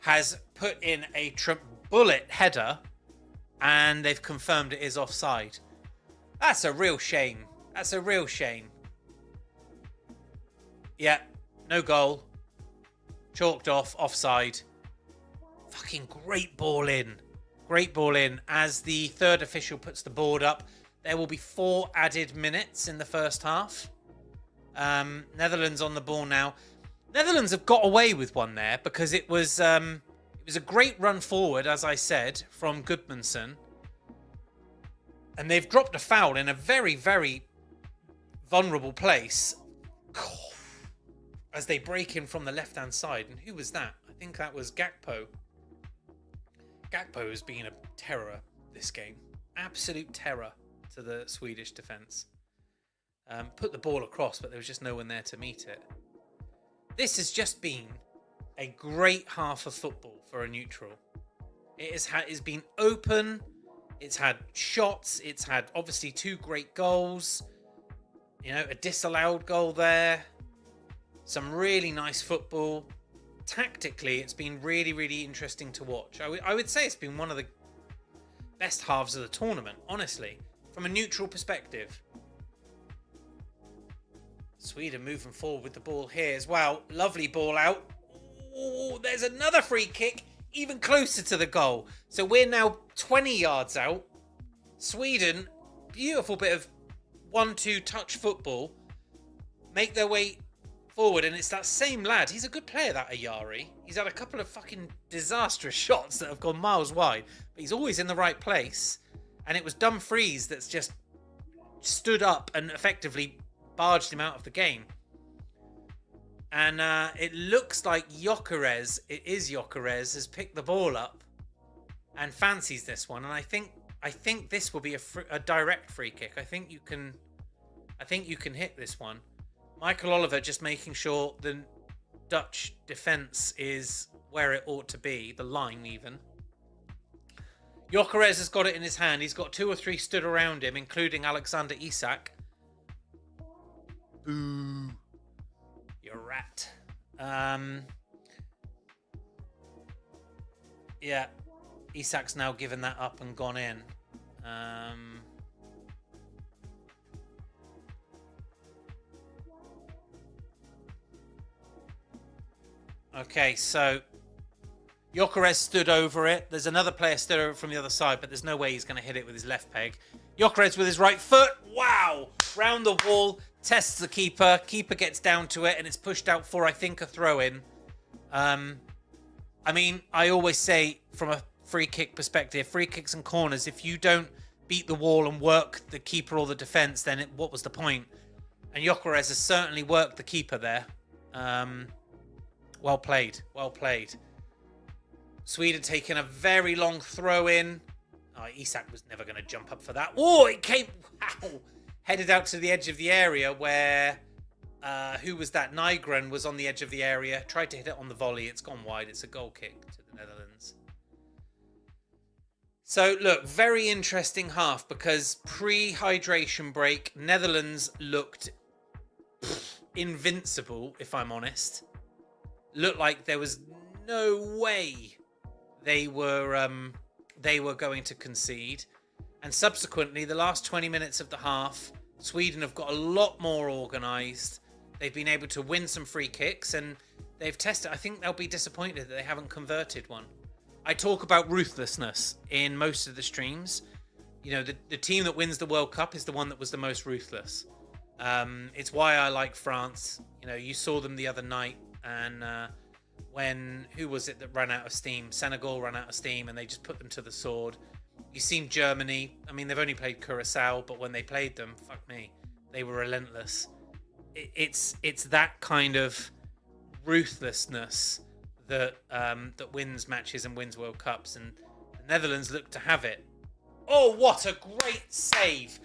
has put in a bullet header, and they've confirmed it is offside. That's a real shame. That's a real shame. Yeah, no goal. Chalked off, offside. Fucking great ball in. Great ball in. As the 3rd official puts the board up, there will be 4 added minutes in the first half. Netherlands on the ball now. Netherlands have got away with one there because it was a great run forward, as I said, from Gudmundsson. And they've dropped a foul in a very, very vulnerable place as they break in from the left-hand side. And who was that? I think that was Gakpo. Gakpo has been a terror this game. Absolute terror to the Swedish defence. Put the ball across, but there was just no one there to meet it. This has just been a great half of football for a neutral. It's been open. It's had shots. It's had obviously 2 great goals. You know, a disallowed goal there. Some really nice football. Tactically, it's been really, really interesting to watch. I would say it's been one of the best halves of the tournament, honestly, from a neutral perspective. Sweden moving forward with the ball here as well. Lovely ball out. Oh, there's another free kick, even closer to the goal. So we're now 20 yards out. Sweden, beautiful bit of 1-2 touch football. Make their way forward, and it's that same lad. He's a good player, that Ayari. He's had a couple of fucking disastrous shots that have gone miles wide, but he's always in the right place. And it was Dumfries that's just stood up and effectively barged him out of the game. And it looks like Gyökeres, has picked the ball up and fancies this one. And I think this will be a direct free kick. I think you can hit this one. Michael Oliver just making sure the Dutch defence is where it ought to be, the line even. Gyökeres has got it in his hand. He's got 2 or 3 stood around him, including Alexander Isak. Boo. You rat. Yeah. Isak's now given that up and gone in. Okay, so Gyökeres stood over it. There's another player stood over it from the other side, but there's no way he's going to hit it with his left peg. Gyökeres with his right foot. Wow! Round the wall, tests the keeper. Keeper gets down to it, and it's pushed out for, I think, a throw-in. I mean, I always say, from a free kick perspective, free kicks and corners, if you don't beat the wall and work the keeper or the defence, then what was the point? And Gyökeres has certainly worked the keeper there. Well played. Well played. Sweden taking a very long throw in. Oh, Isak was never going to jump up for that. Oh, it came... Wow. Headed out to the edge of the area where... who was that? Nygren was on the edge of the area. Tried to hit it on the volley. It's gone wide. It's a goal kick to the Netherlands. So, look, very interesting half because pre-hydration break, Netherlands looked invincible, if I'm honest. Looked like there was no way they were going to concede. And subsequently, the last 20 minutes of the half, Sweden have got a lot more organised. They've been able to win some free kicks and they've tested. I think they'll be disappointed that they haven't converted one. I talk about ruthlessness in most of the streams. You know, the team that wins the World Cup is the one that was the most ruthless. It's why I like France. You know, you saw them the other night. And who was it that ran out of steam? Senegal ran out of steam and they just put them to the sword. You've seen Germany. I mean, they've only played Curacao, but when they played them, fuck me, they were relentless. It's that kind of ruthlessness that wins matches and wins World Cups. And the Netherlands look to have it. Oh, what a great save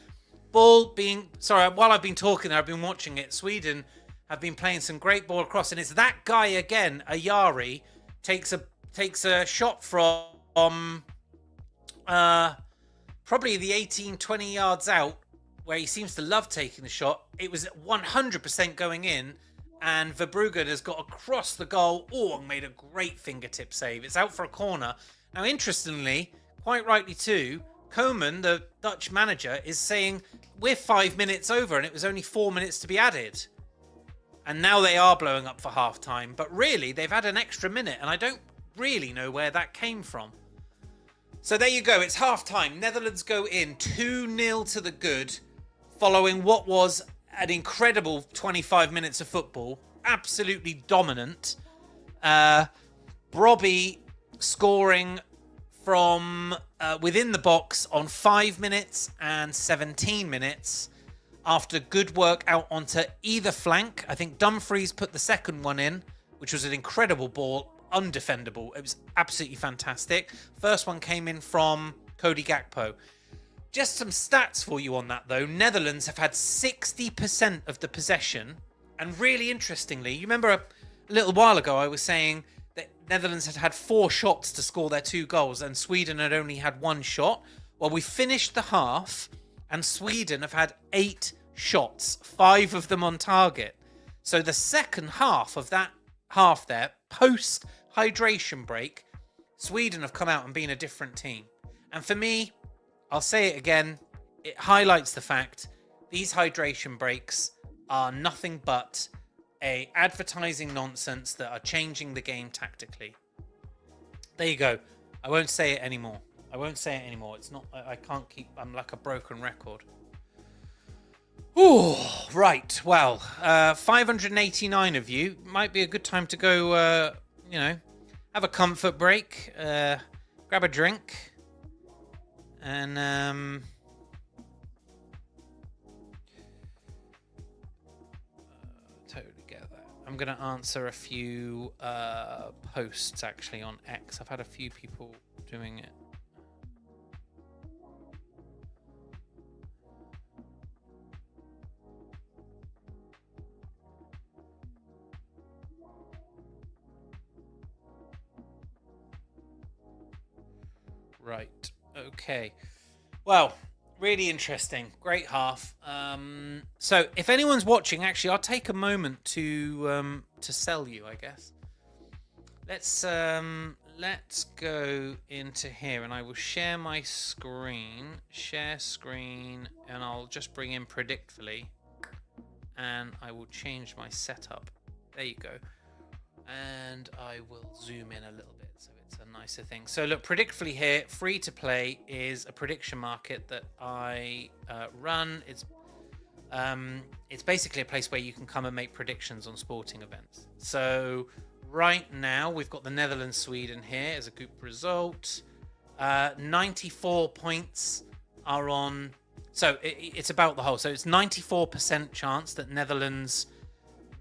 while I've been talking there, I've been watching it. Sweden have been playing some great ball across, and it's that guy again, Ayari, takes a shot from probably the 18, 20 yards out, where he seems to love taking the shot. It was 100% going in, and Verbruggen has got across the goal. Oh, and made a great fingertip save. It's out for a corner. Now, interestingly, quite rightly too, Koeman, the Dutch manager, is saying we're 5 minutes over and it was only 4 minutes to be added. And now they are blowing up for half-time. But really, they've had an extra minute, and I don't really know where that came from. So there you go. It's half-time. Netherlands go in 2-0 to the good, following what was an incredible 25 minutes of football. Absolutely dominant. Brobbey scoring from within the box on 5 minutes and 17 minutes after good work out onto either flank. I think Dumfries put the second one in, which was an incredible ball, undefendable. It was absolutely fantastic. First one came in from Cody Gakpo. Just some stats for you on that, though. Netherlands have had 60% of the possession. And really interestingly, you remember a little while ago I was saying that Netherlands had had 4 shots to score their 2 goals and Sweden had only had 1 shot. Well, we finished the half and Sweden have had 8 shots, 5 of them on target. So the second half of that half there, post-hydration break, Sweden have come out and been a different team. And for me, I'll say it again, it highlights the fact these hydration breaks are nothing but a advertising nonsense that are changing the game tactically. There you go. I won't say it anymore. It's not, I can't keep, I'm like a broken record. Ooh, right. Well, 589 of you. Might be a good time to go, have a comfort break, grab a drink. And totally get that. I'm going to answer a few posts actually on X. I've had a few people doing it. Right. Okay. Well, really interesting. Great half. So if anyone's watching, actually, I'll take a moment to sell you, I guess. Let's go into here and I will share my screen. Share screen, and I'll just bring in Predictfully and I will change my setup. There you go. And I will zoom in a little bit so it's a nicer thing. So look, Predictfully here, free to play, is a prediction market that I run. It's basically a place where you can come and make predictions on sporting events. So right now we've got the Netherlands Sweden here as a group result. 94 points are on. So it's about the whole. So it's 94% chance that Netherlands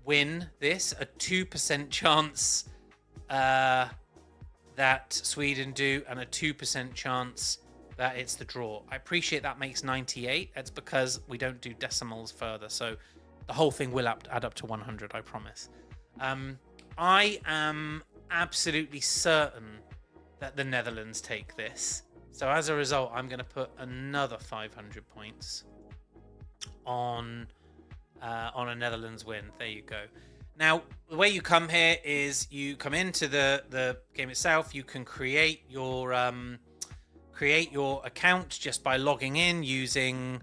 win this, a 2% chance that Sweden do, and a 2% chance that it's the draw. I appreciate that makes 98. That's because we don't do decimals further, so the whole thing will add up to 100, I promise. I am absolutely certain that the Netherlands take this. So as a result, I'm going to put another 500 points on a Netherlands win. There you go. Now, the way you come here is you come into the game itself. You can create your account just by logging in using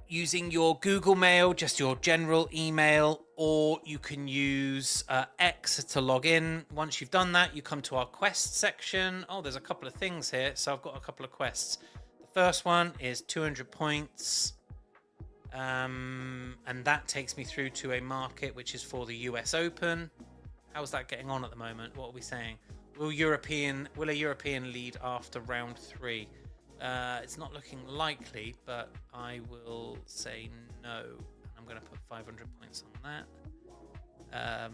using your Google Mail, just your general email, or you can use X to log in. Once you've done that, you come to our quest section. Oh, there's a couple of things here. So I've got a couple of quests. The first one is 200 points. And that takes me through to a market which is for the US Open. How's that getting on at the moment? What are we saying? Will a European lead after round 3? It's not looking likely, but I will say no. I'm going to put 500 points on that.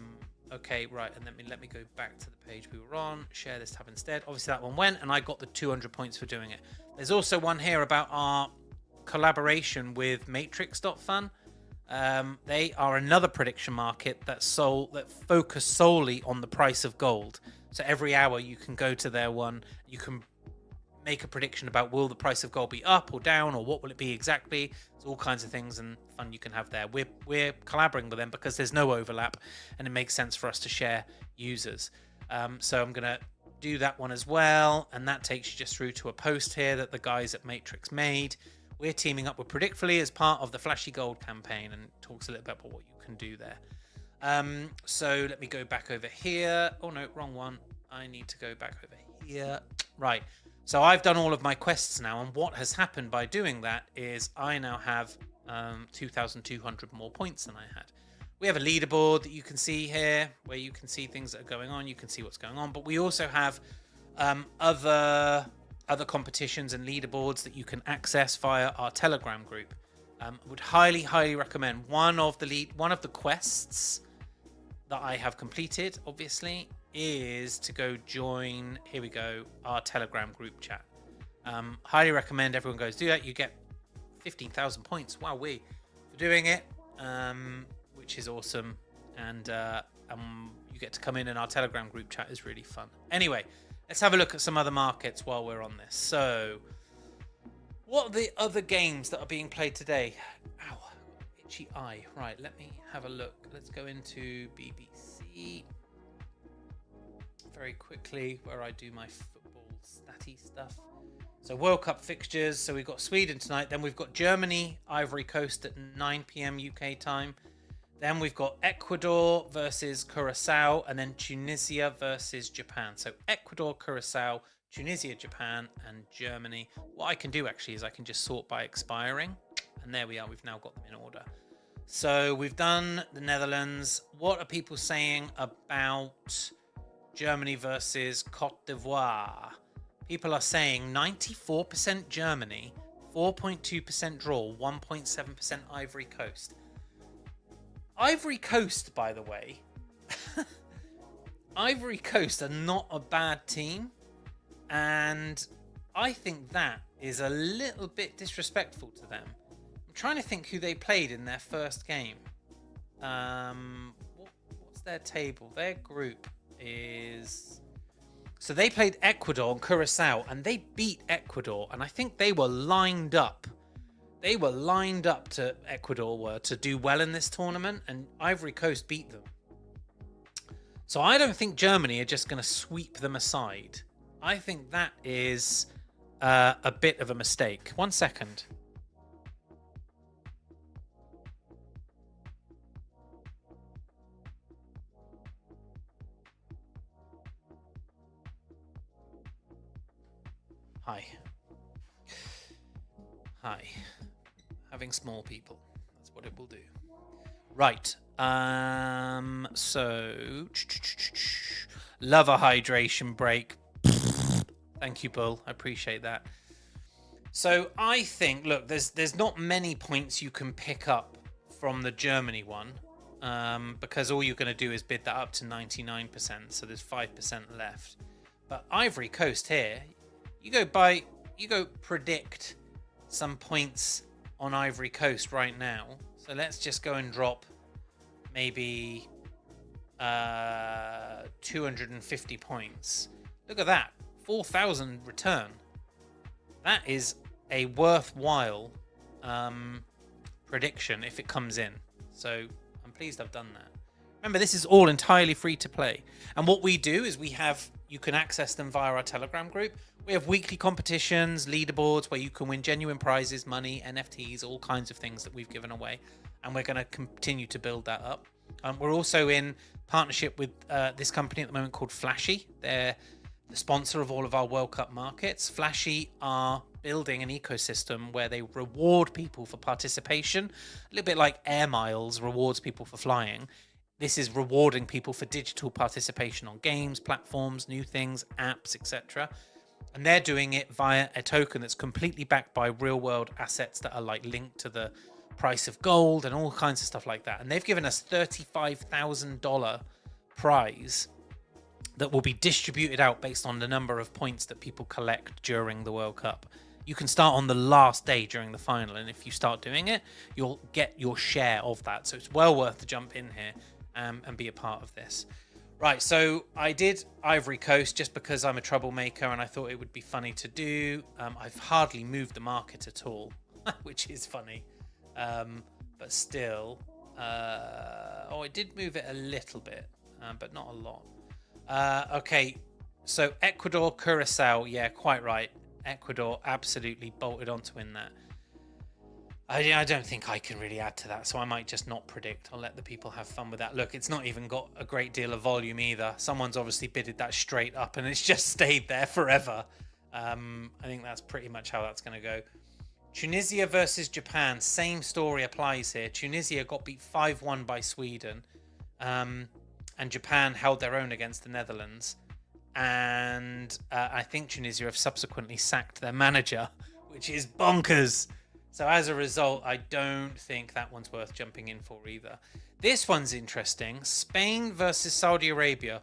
Okay, right, and let me go back to the page we were on. Share this tab instead. Obviously, that one went, and I got the 200 points for doing it. There's also one here about our collaboration with Matrix.fun. They are another prediction market that focus solely on the price of gold. So every hour you can go to their one, you can make a prediction about will the price of gold be up or down, or what will it be exactly. There's all kinds of things and fun you can have there. We're collaborating with them because there's no overlap, and it makes sense for us to share users. So I'm gonna do that one as well, and that takes you just through to a post here that the guys at Matrix made. We're teaming up with Predictfully as part of the Flashy Gold campaign, and talks a little bit about what you can do there. So let me go back over here. Oh no, wrong one. I need to go back over here. Right. So I've done all of my quests now, and what has happened by doing that is I now have 2,200 more points than I had. We have a leaderboard that you can see here, where you can see things that are going on. You can see what's going on, but we also have other competitions and leaderboards that you can access via our Telegram group. Would highly recommend one of the quests that I have completed, obviously, is to go join, here we go, our Telegram group chat. Highly recommend everyone goes do that. You get 15,000 points, wowee, for doing it, which is awesome. And you get to come in, and our Telegram group chat is really fun. Anyway, let's have a look at some other markets while we're on this. So, what are the other games that are being played today? Ow, itchy eye. Right, let me have a look. Let's go into BBC very quickly, where I do my football statty stuff. So World Cup fixtures. So we've got Sweden tonight. Then we've got Germany, Ivory Coast at 9 p.m. UK time. Then we've got Ecuador versus Curacao, and then Tunisia versus Japan. So Ecuador, Curacao, Tunisia, Japan, and Germany. What I can do actually is I can just sort by expiring, and there we are. We've now got them in order. So we've done the Netherlands. What are people saying about Germany versus Cote d'Ivoire? People are saying 94% Germany, 4.2% draw, 1.7% Ivory Coast. Ivory Coast, by the way, Ivory Coast are not a bad team, and I think that is a little bit disrespectful to them. I'm trying to think who they played in their first game. What's their table? Their group is... So they played Ecuador and Curacao, and they beat Ecuador, and I think they were lined up. They were lined up to Ecuador to do well in this tournament, and Ivory Coast beat them. So I don't think Germany are just going to sweep them aside. I think that is a bit of a mistake. 1 second. Hi. Having small people. That's what it will do. Right. So love a hydration break. Thank you, Bull. I appreciate that. So I think, look, there's not many points you can pick up from the Germany one, because all you're going to do is bid that up to 99%. So there's 5% left. But Ivory Coast here, you go predict some points on Ivory Coast right now. So let's just go and drop maybe 250 points. Look at that, 4,000 return. That is a worthwhile prediction if it comes in. So I'm pleased I've done that. Remember, this is all entirely free to play. And what we do is you can access them via our Telegram group. We have weekly competitions, leaderboards where you can win genuine prizes, money, NFTs, all kinds of things that we've given away. And we're going to continue to build that up. We're also in partnership with this company at the moment called Flashy. They're the sponsor of all of our World Cup markets. Flashy are building an ecosystem where they reward people for participation. A little bit like Air Miles rewards people for flying. This is rewarding people for digital participation on games, platforms, new things, apps, etc. And they're doing it via a token that's completely backed by real world assets that are like linked to the price of gold and all kinds of stuff like that. And they've given us $35,000 prize that will be distributed out based on the number of points that people collect during the World Cup. You can start on the last day during the final, and if you start doing it, you'll get your share of that. So it's well worth to jump in here and be a part of this. Right, so I did Ivory Coast just because I'm a troublemaker and I thought it would be funny to do. I've hardly moved the market at all, which is funny. But still, I did move it a little bit, but not a lot. Okay, so Ecuador, Curacao, yeah, quite right. Ecuador absolutely bolted on to win that. I don't think I can really add to that, so I might just not predict. I'll let the people have fun with that. Look, it's not even got a great deal of volume either. Someone's obviously bidded that straight up, and it's just stayed there forever. I think that's pretty much how that's going to go. Tunisia versus Japan. Same story applies here. Tunisia got beat 5-1 by Sweden, and Japan held their own against the Netherlands. And I think Tunisia have subsequently sacked their manager, which is bonkers. So as a result, I don't think that one's worth jumping in for either. This one's interesting. Spain versus Saudi Arabia.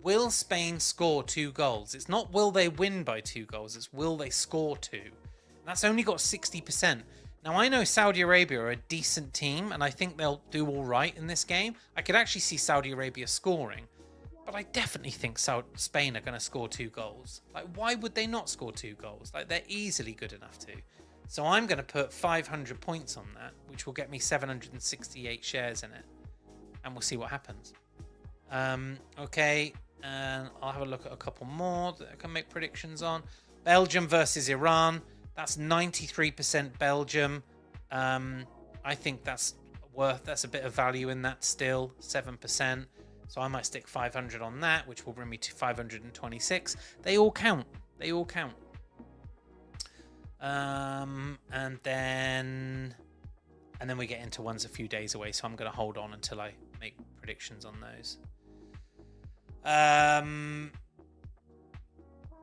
Will Spain score 2 goals? It's not will they win by 2 goals. It's will they score 2. That's only got 60%. Now, I know Saudi Arabia are a decent team, and I think they'll do all right in this game. I could actually see Saudi Arabia scoring. But I definitely think Spain are going to score 2 goals. Like, why would they not score 2 goals? Like, they're easily good enough to. So I'm going to put 500 points on that, which will get me 768 shares in it. And we'll see what happens. Okay, and I'll have a look at a couple more that I can make predictions on. Belgium versus Iran. That's 93% Belgium. I think that's a bit of value in that still, 7%. So I might stick 500 on that, which will bring me to 526. They all count. They all count. And then we get into ones a few days away. So I'm going to hold on until I make predictions on those.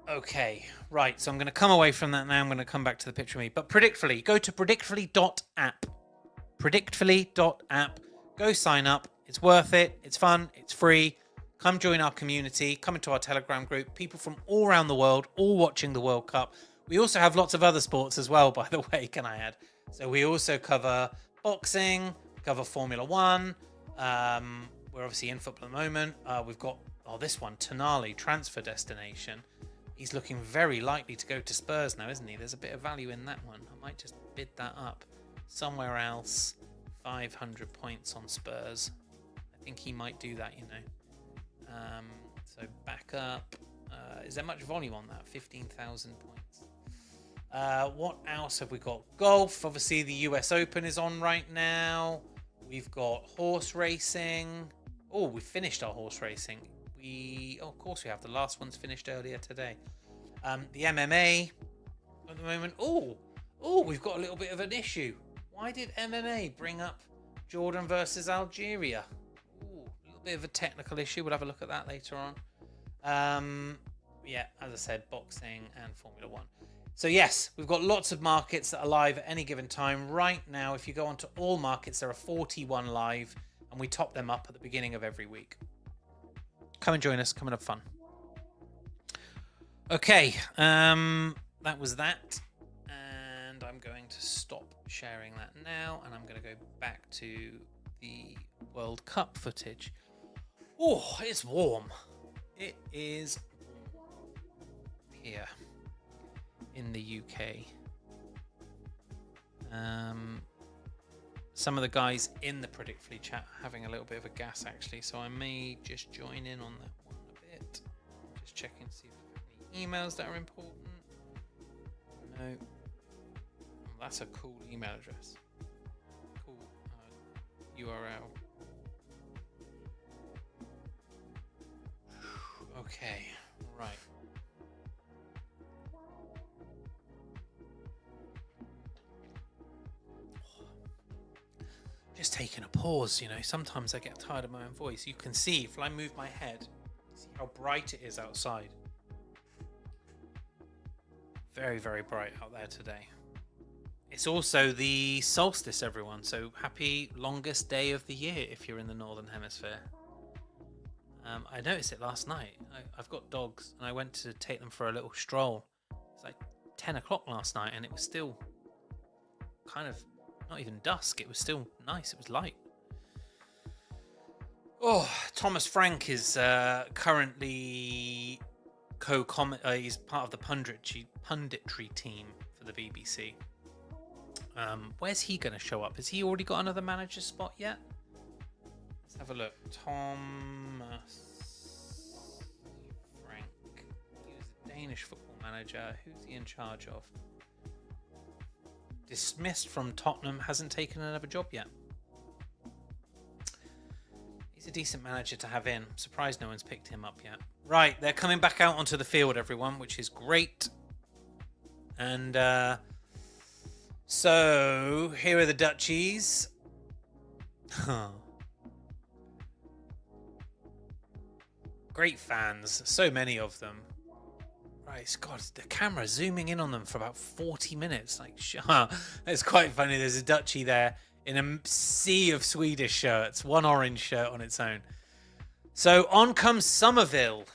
Okay, right. So I'm going to come away from that now. I'm going to come back to the picture of me. But Predictfully, go to predictfully.app. Predictfully.app. Go sign up. It's worth it. It's fun. It's free. Come join our community. Come into our Telegram group. People from all around the world, all watching the World Cup. We also have lots of other sports as well, by the way, can I add? So we also cover boxing, cover Formula One. We're obviously in football at the moment. We've got, this one, Tonali, transfer destination. He's looking very likely to go to Spurs now, isn't he? There's a bit of value in that one. I might just bid that up. Somewhere else, 500 points on Spurs. I think he might do that, you know. So back up. Is there much volume on that? 15,000 points. What else have we got? Golf. Obviously, the US Open is on right now. We've got horse racing. Oh, we finished our horse racing. Of course we have. The last one's finished earlier today. The MMA at the moment. Oh, we've got a little bit of an issue. Why did MMA bring up Jordan versus Algeria? A little bit of a technical issue. We'll have a look at that later on. Yeah, as I said, boxing and Formula One. So yes, we've got lots of markets that are live at any given time. Right now, if you go onto all markets, there are 41 live, and we top them up at the beginning of every week. Come and join us. Come and have fun. Okay, that was that. And I'm going to stop sharing that now, and I'm going to go back to the World Cup footage. Oh, it's warm. It is here in the UK. Some of the guys in the Predictfully chat are having a little bit of a gas, actually, so I may just join in on that one a bit. Just checking to see if we have any emails that are important. No. That's a cool email address. Cool URL. Okay, right. Just taking a pause, you know. Sometimes I get tired of my own voice. You can see, if I move my head, see how bright it is outside. Very, very bright out there today. It's also the solstice, everyone. So happy longest day of the year if you're in the Northern Hemisphere. I noticed it last night. I've got dogs, and I went to take them for a little stroll. It's like 10 o'clock last night, and it was still kind of not even dusk. It was still nice. It was light. Oh, Thomas Frank is currently he's part of the punditry team for the BBC. Where's he going to show up? Has he already got another manager spot yet? Let's have a look. Thomas Frank. He was a Danish football manager. Who's he in charge of? Dismissed from Tottenham. Hasn't taken another job yet. He's a decent manager to have in. I'm surprised no one's picked him up yet. Right, they're coming back out onto the field, everyone, which is great. And so here are the Dutchies. Great fans, so many of them. Right, God, the camera zooming in on them for about 40 minutes. Like, it's quite funny. There's a Dutchie there in a sea of Swedish shirts, one orange shirt on its own. So on comes Somerville,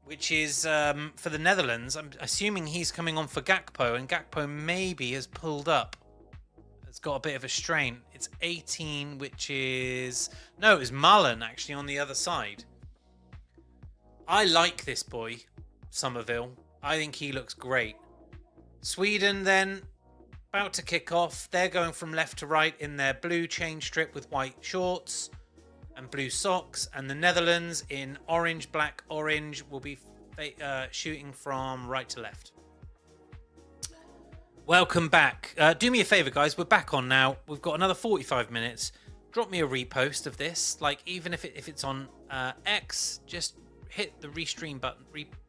which is for the Netherlands. I'm assuming he's coming on for Gakpo, and Gakpo maybe has pulled up. It's got a bit of a strain. It's 18, which is... No, it was Mullen, actually, on the other side. I like this boy, Somerville. I think he looks great. Sweden, then, about to kick off. They're going from left to right in their blue chain strip with white shorts and blue socks. And the Netherlands in orange, black, orange will be shooting from right to left. Welcome back. Do me a favor, guys. We're back on now. We've got another 45 minutes. Drop me a repost of this. Like, even if it's on X, just hit the restream button,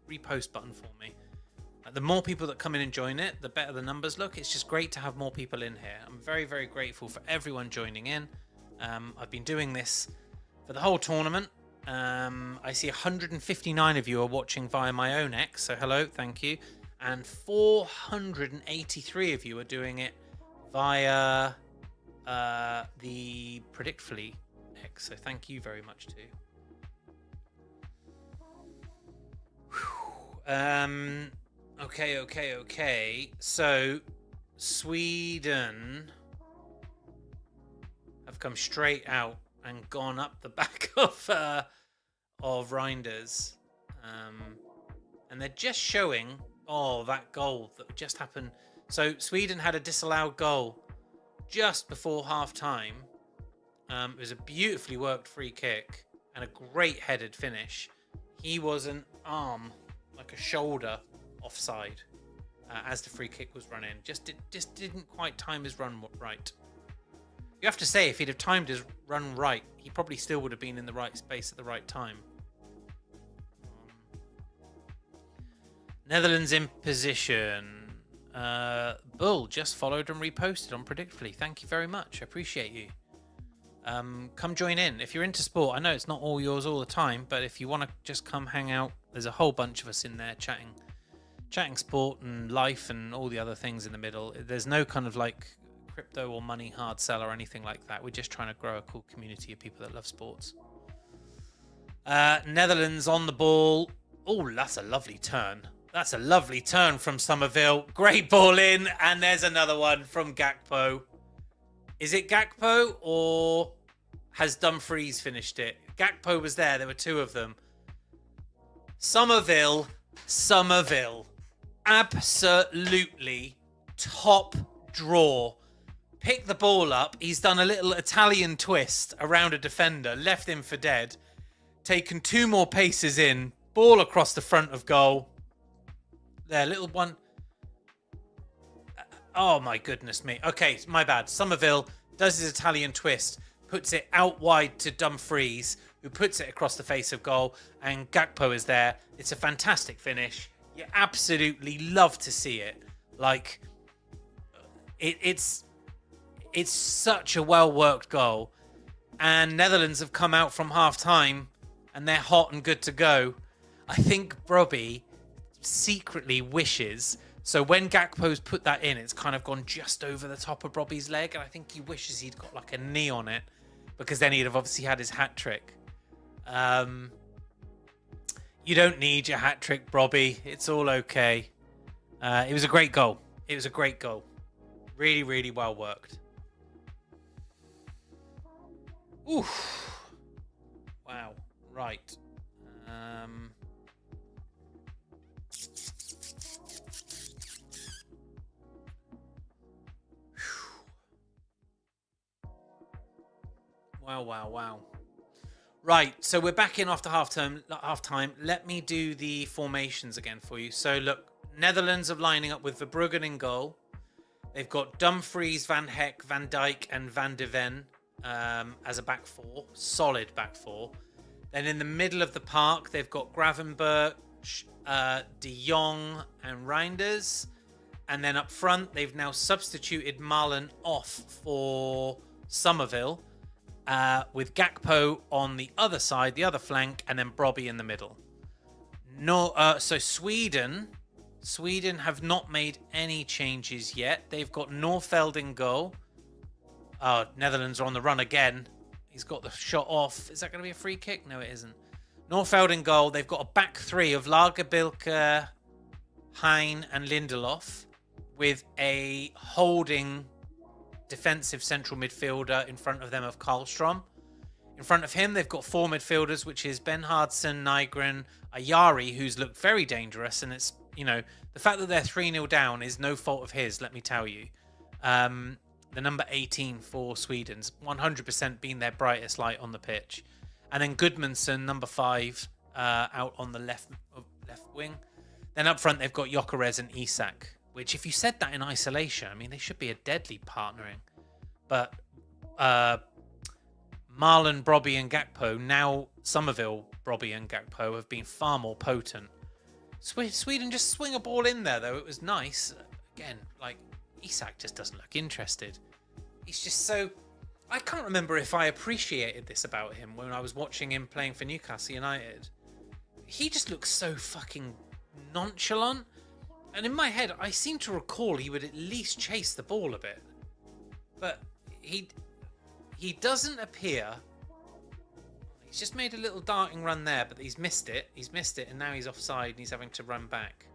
repost button for me. The more people that come in and join it, the better the numbers look. It's just great to have more people in here. I'm very, very grateful for everyone joining in. I've been doing this for the whole tournament. I see 159 of you are watching via my own X, so hello, thank you. And 483 of you are doing it via the Predictfully X, so thank you very much too. Okay. So, Sweden have come straight out and gone up the back of Reinders. And they're just showing, that goal that just happened. So, Sweden had a disallowed goal just before half-time. It was a beautifully worked free kick and a great headed finish. He was an arm, like a shoulder, offside as the free kick was run in. Just didn't quite time his run right. You have to say, if he'd have timed his run right, he probably still would have been in the right space at the right time. Netherlands in position. Bull just followed and reposted on Predictfully. Thank you very much. I appreciate you. Come join in. If you're into sport, I know it's not all yours all the time, but if you want to just come hang out, there's a whole bunch of us in there chatting sport and life and all the other things in the middle. There's no kind of like crypto or money hard sell or anything like that. We're just trying to grow a cool community of people that love sports. Netherlands on the ball. Oh, that's a lovely turn. That's a lovely turn from Somerville. Great ball in, and there's another one from Gakpo. Is it Gakpo or has Dumfries finished it? Gakpo was there. There were two of them. Somerville. Absolutely top draw. Picked the ball up. He's done a little Italian twist around a defender. Left him for dead. Taken two more paces in. Ball across the front of goal. There, little one. Oh, my goodness me. Okay, my bad. Somerville does his Italian twist, puts it out wide to Dumfries, who puts it across the face of goal, and Gakpo is there. It's a fantastic finish. You absolutely love to see it. Like, it's such a well-worked goal. And Netherlands have come out from half-time, and they're hot and good to go. I think Robbie secretly wishes... So when Gakpo's put that in, it's kind of gone just over the top of Robbie's leg, and I think he wishes he'd got like a knee on it, because then he'd have obviously had his hat trick. You don't need your hat-trick, Robbie. It's all okay. It was a great goal. It was a great goal. Really, really well worked. Oof. Wow. Right. Wow, wow, wow. Right, so we're back in after half time. Let me do the formations again for you. So look, Netherlands are lining up with Verbruggen in goal. They've got Dumfries, Van Heck, Van Dijk, and Van de Ven as a back four. Solid back four. Then in the middle of the park, they've got Gravenberch, De Jong, and Reinders. And then up front, they've now substituted Marlon off for Somerville. With Gakpo on the other side, the other flank, and then Brobbey in the middle. So Sweden have not made any changes yet. They've got Norfeld in goal. Netherlands are on the run again. He's got the shot off. Is that going to be a free kick? No, it isn't. Norfeld in goal. They've got a back three of Lagerbilke, Hein, and Lindelof with a holding defensive central midfielder in front of them of Karlstrom. In front of him, they've got four midfielders, which is Ben Hardson, Nygren, Ayari, who's looked very dangerous. And it's, the fact that they're 3-0 down is no fault of his, let me tell you. The number 18 for Sweden's 100% been their brightest light on the pitch. And then Gudmundsson, number 5, out on the left wing. Then up front, they've got Gyökeres and Isak, which if you said that in isolation, I mean, they should be a deadly partnering. But Marlon, Brobbey and Gakpo, now Somerville, Brobbey and Gakpo have been far more potent. Sweden just swing a ball in there, though. It was nice. Again, Isak just doesn't look interested. He's just so... I can't remember if I appreciated this about him when I was watching him playing for Newcastle United. He just looks so fucking nonchalant. And in my head, I seem to recall he would at least chase the ball a bit. But he doesn't appear... He's just made a little darting run there, but he's missed it. He's missed it, and now he's offside, and he's having to run back.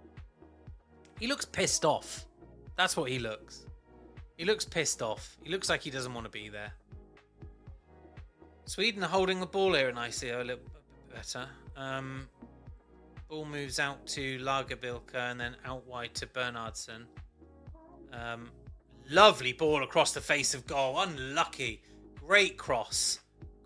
He looks pissed off. That's what he looks. He looks pissed off. He looks like he doesn't want to be there. Sweden are holding the ball here, and I see a little bit better. Ball moves out to Lagerbilke and then out wide to Bernhardsson. Lovely ball across the face of goal. Unlucky. Great cross.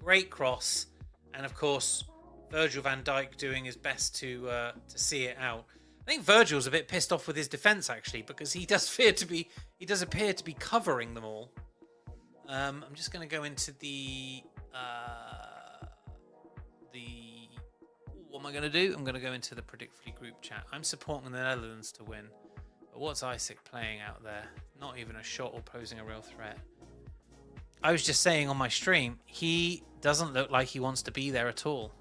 Great cross. And of course, Virgil van Dijk doing his best to see it out. I think Virgil's a bit pissed off with his defence actually, because he does appear to be covering them all. I'm just going to go into the what am I going to do? I'm going to go into the Predictfully group chat. I'm supporting the Netherlands to win. But what's Isaac playing out there? Not even a shot or posing a real threat. I was just saying on my stream, he doesn't look like he wants to be there at all.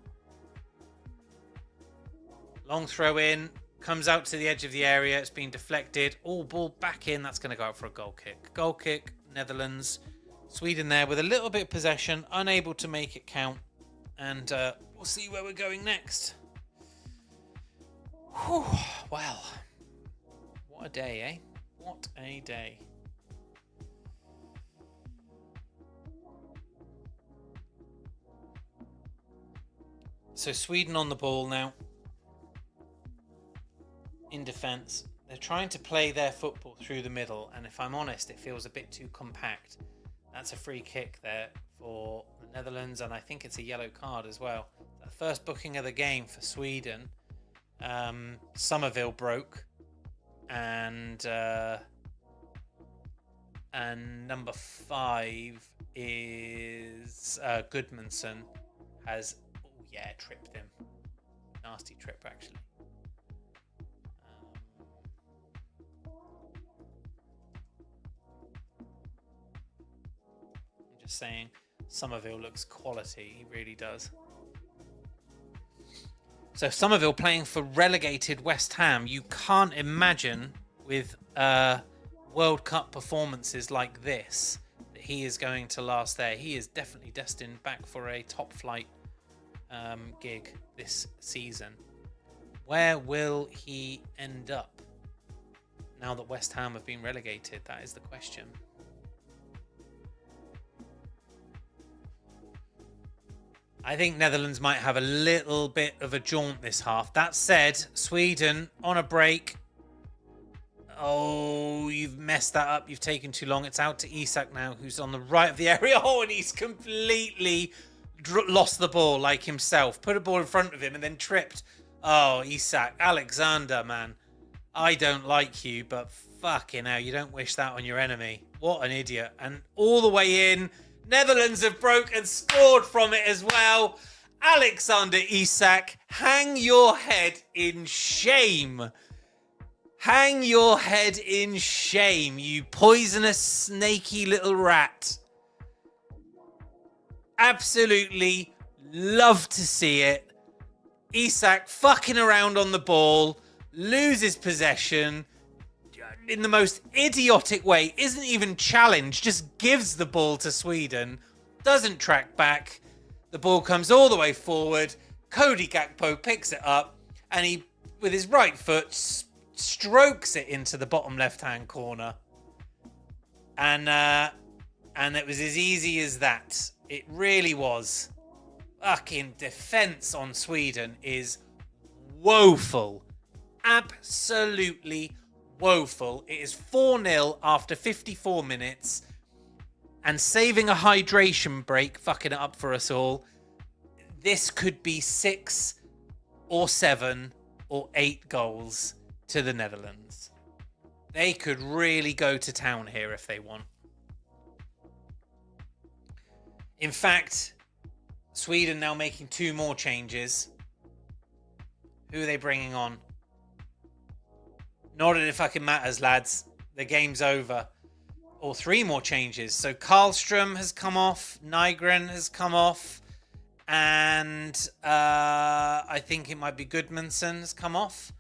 Long throw in. Comes out to the edge of the area. It's been deflected. All ball back in. That's going to go out for a goal kick. Goal kick, Netherlands. Sweden there with a little bit of possession. Unable to make it count. And we'll see where we're going next. Whew, well, what a day, eh? What a day. So Sweden on the ball now. In defence. They're trying to play their football through the middle. And if I'm honest, it feels a bit too compact. That's a free kick there for the Netherlands. And I think it's a yellow card as well. The first booking of the game for Sweden. Somerville broke. And number 5 is Gudmundsson has, tripped him. Nasty trip, actually. I'm just saying, Somerville looks quality. He really does. So Somerville playing for relegated West Ham. You can't imagine with World Cup performances like this that he is going to last there. He is definitely destined back for a top flight gig this season. Where will he end up now that West Ham have been relegated? That is the question. I think Netherlands might have a little bit of a jaunt this half. That said, Sweden on a break. Oh, you've messed that up. You've taken too long. It's out to Isak now, who's on the right of the area. Oh, and he's completely lost the ball like himself. Put a ball in front of him and then tripped. Oh, Isak. Alexander, man. I don't like you, but fucking hell, you don't wish that on your enemy. What an idiot. And all the way in, Netherlands have broke and scored from it as well. Alexander Isak, hang your head in shame. Hang your head in shame, you poisonous, snaky little rat. Absolutely love to see it. Isak fucking around on the ball, loses possession in the most idiotic way, isn't even challenged, just gives the ball to Sweden, doesn't track back. The ball comes all the way forward. Cody Gakpo picks it up and he, with his right foot, strokes it into the bottom left-hand corner. And it was as easy as that. It really was. Fucking defense on Sweden is woeful. Absolutely woeful. It is 4-0 after 54 minutes. And saving a hydration break, fucking it up for us all. This could be 6 or 7 or 8 goals to the Netherlands. They could really go to town here if they want. In fact, Sweden now making 2 more changes. Who are they bringing on? Not that it fucking matters, lads. The game's over. Or 3 more changes. So Karlstrom has come off. Nygren has come off. And I think it might be Goodmanson has come off.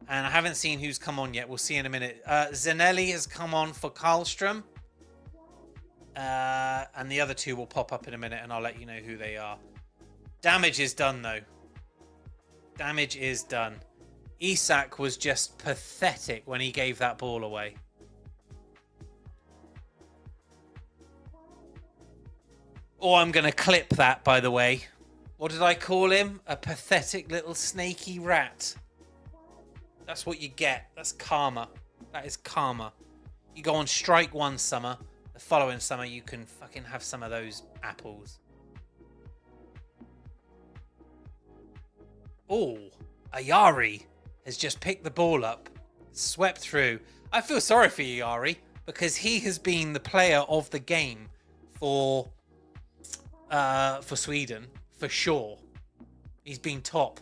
And I haven't seen who's come on yet. We'll see in a minute. Zanelli has come on for Karlstrom. And the other 2 will pop up in a minute and I'll let you know who they are. Damage is done, though. Damage is done. Isak was just pathetic when he gave that ball away. Oh, I'm going to clip that, by the way. What did I call him? A pathetic little snaky rat. That's what you get. That's karma. That is karma. You go on strike one summer. The following summer, you can fucking have some of those apples. Oh, Ayari has just picked the ball up, swept through. I feel sorry for Ayari because he has been the player of the game for Sweden, for sure. He's been top.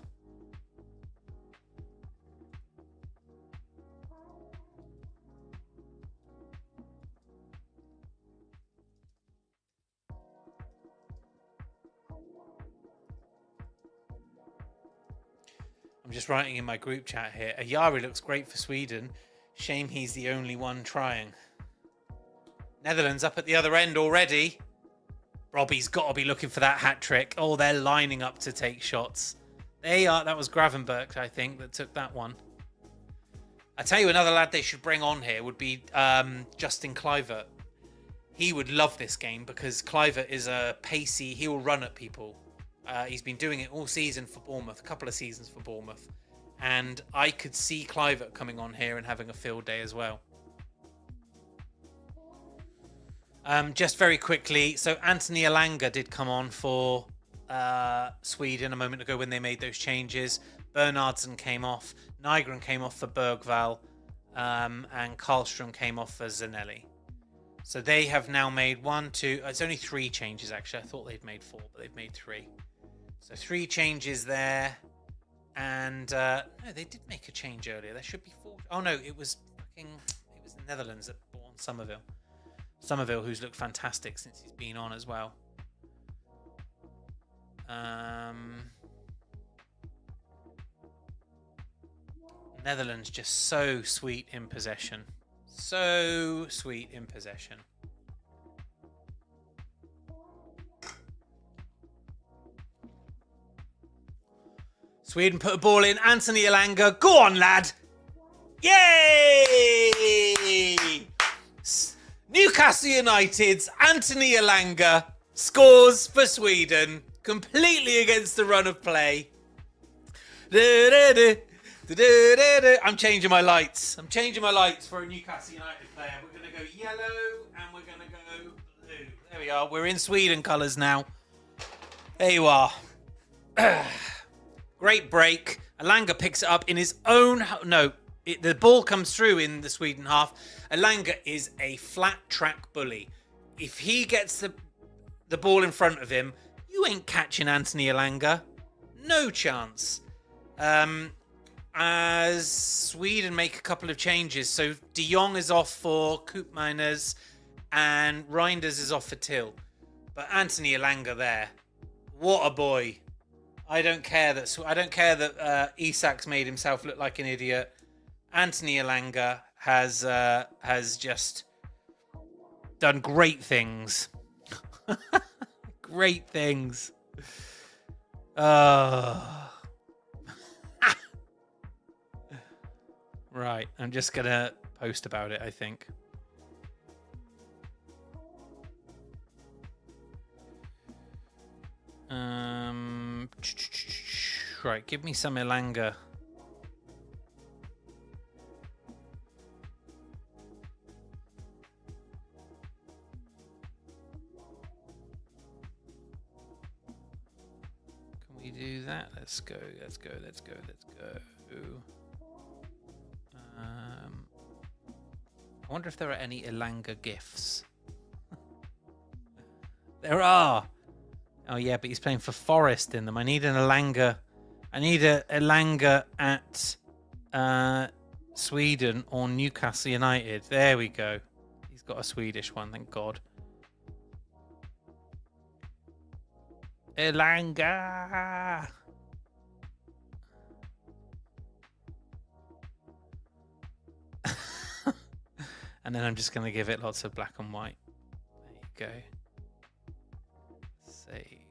I'm just writing in my group chat here. Ayari looks great for Sweden. Shame he's the only one trying. Netherlands up at the other end already. Robbie's got to be looking for that hat trick. Oh, they're lining up to take shots. They are. That was Gravenberg, I think, that took that one. I tell you, another lad they should bring on here would be Justin Kluivert. He would love this game because Kluivert is a pacey. He will run at people. He's been doing it all season for Bournemouth, a couple of seasons for Bournemouth. And I could see Kluivert coming on here and having a field day as well. Just very quickly, so Anthony Elanga did come on for Sweden a moment ago when they made those changes. Bernardsen came off. Nygren came off for Bergvall. And Karlstrom came off for Zanelli. So they have now made 1, 2... It's only 3 changes, actually. I thought they'd made 4, but they've made 3. So 3 changes there. And... no, they did make a change earlier. There should be 4... Oh, no, it was the Netherlands that brought on Somerville. Somerville, who's looked fantastic since he's been on as well. Netherlands just so sweet in possession. So sweet in possession. Sweden put a ball in. Anthony Elanga. Go on, lad. Yay! Newcastle United's Anthony Elanga scores for Sweden, completely against the run of play. I'm changing my lights. I'm changing my lights for a Newcastle United player. We're going to go yellow and we're going to go blue. There we are. We're in Sweden colours now. There you are. Great break. Elanga picks it up in his own... No, the ball comes through in the Sweden half. Elanga is a flat track bully. If he gets the ball in front of him, you ain't catching Anthony Elanga. No chance. As Sweden make a couple of changes. So De Jong is off for Koopmeiners and Reinders is off for Till. But Anthony Elanga there. What a boy. I don't care that Isak's made himself look like an idiot. Anthony Elanga has just done great things. Great things. Right, I'm just gonna post about it, I think. Right, give me some Elanga. Can we do that? Let's go. I wonder if there are any Elanga gifts. There are. Oh yeah, but he's playing for Forest in them. I need an Elanga. I need a Elanga at Sweden or Newcastle United. There we go. He's got a Swedish one, thank God. Elanga. And then I'm just going to give it lots of black and white. There you go. Save.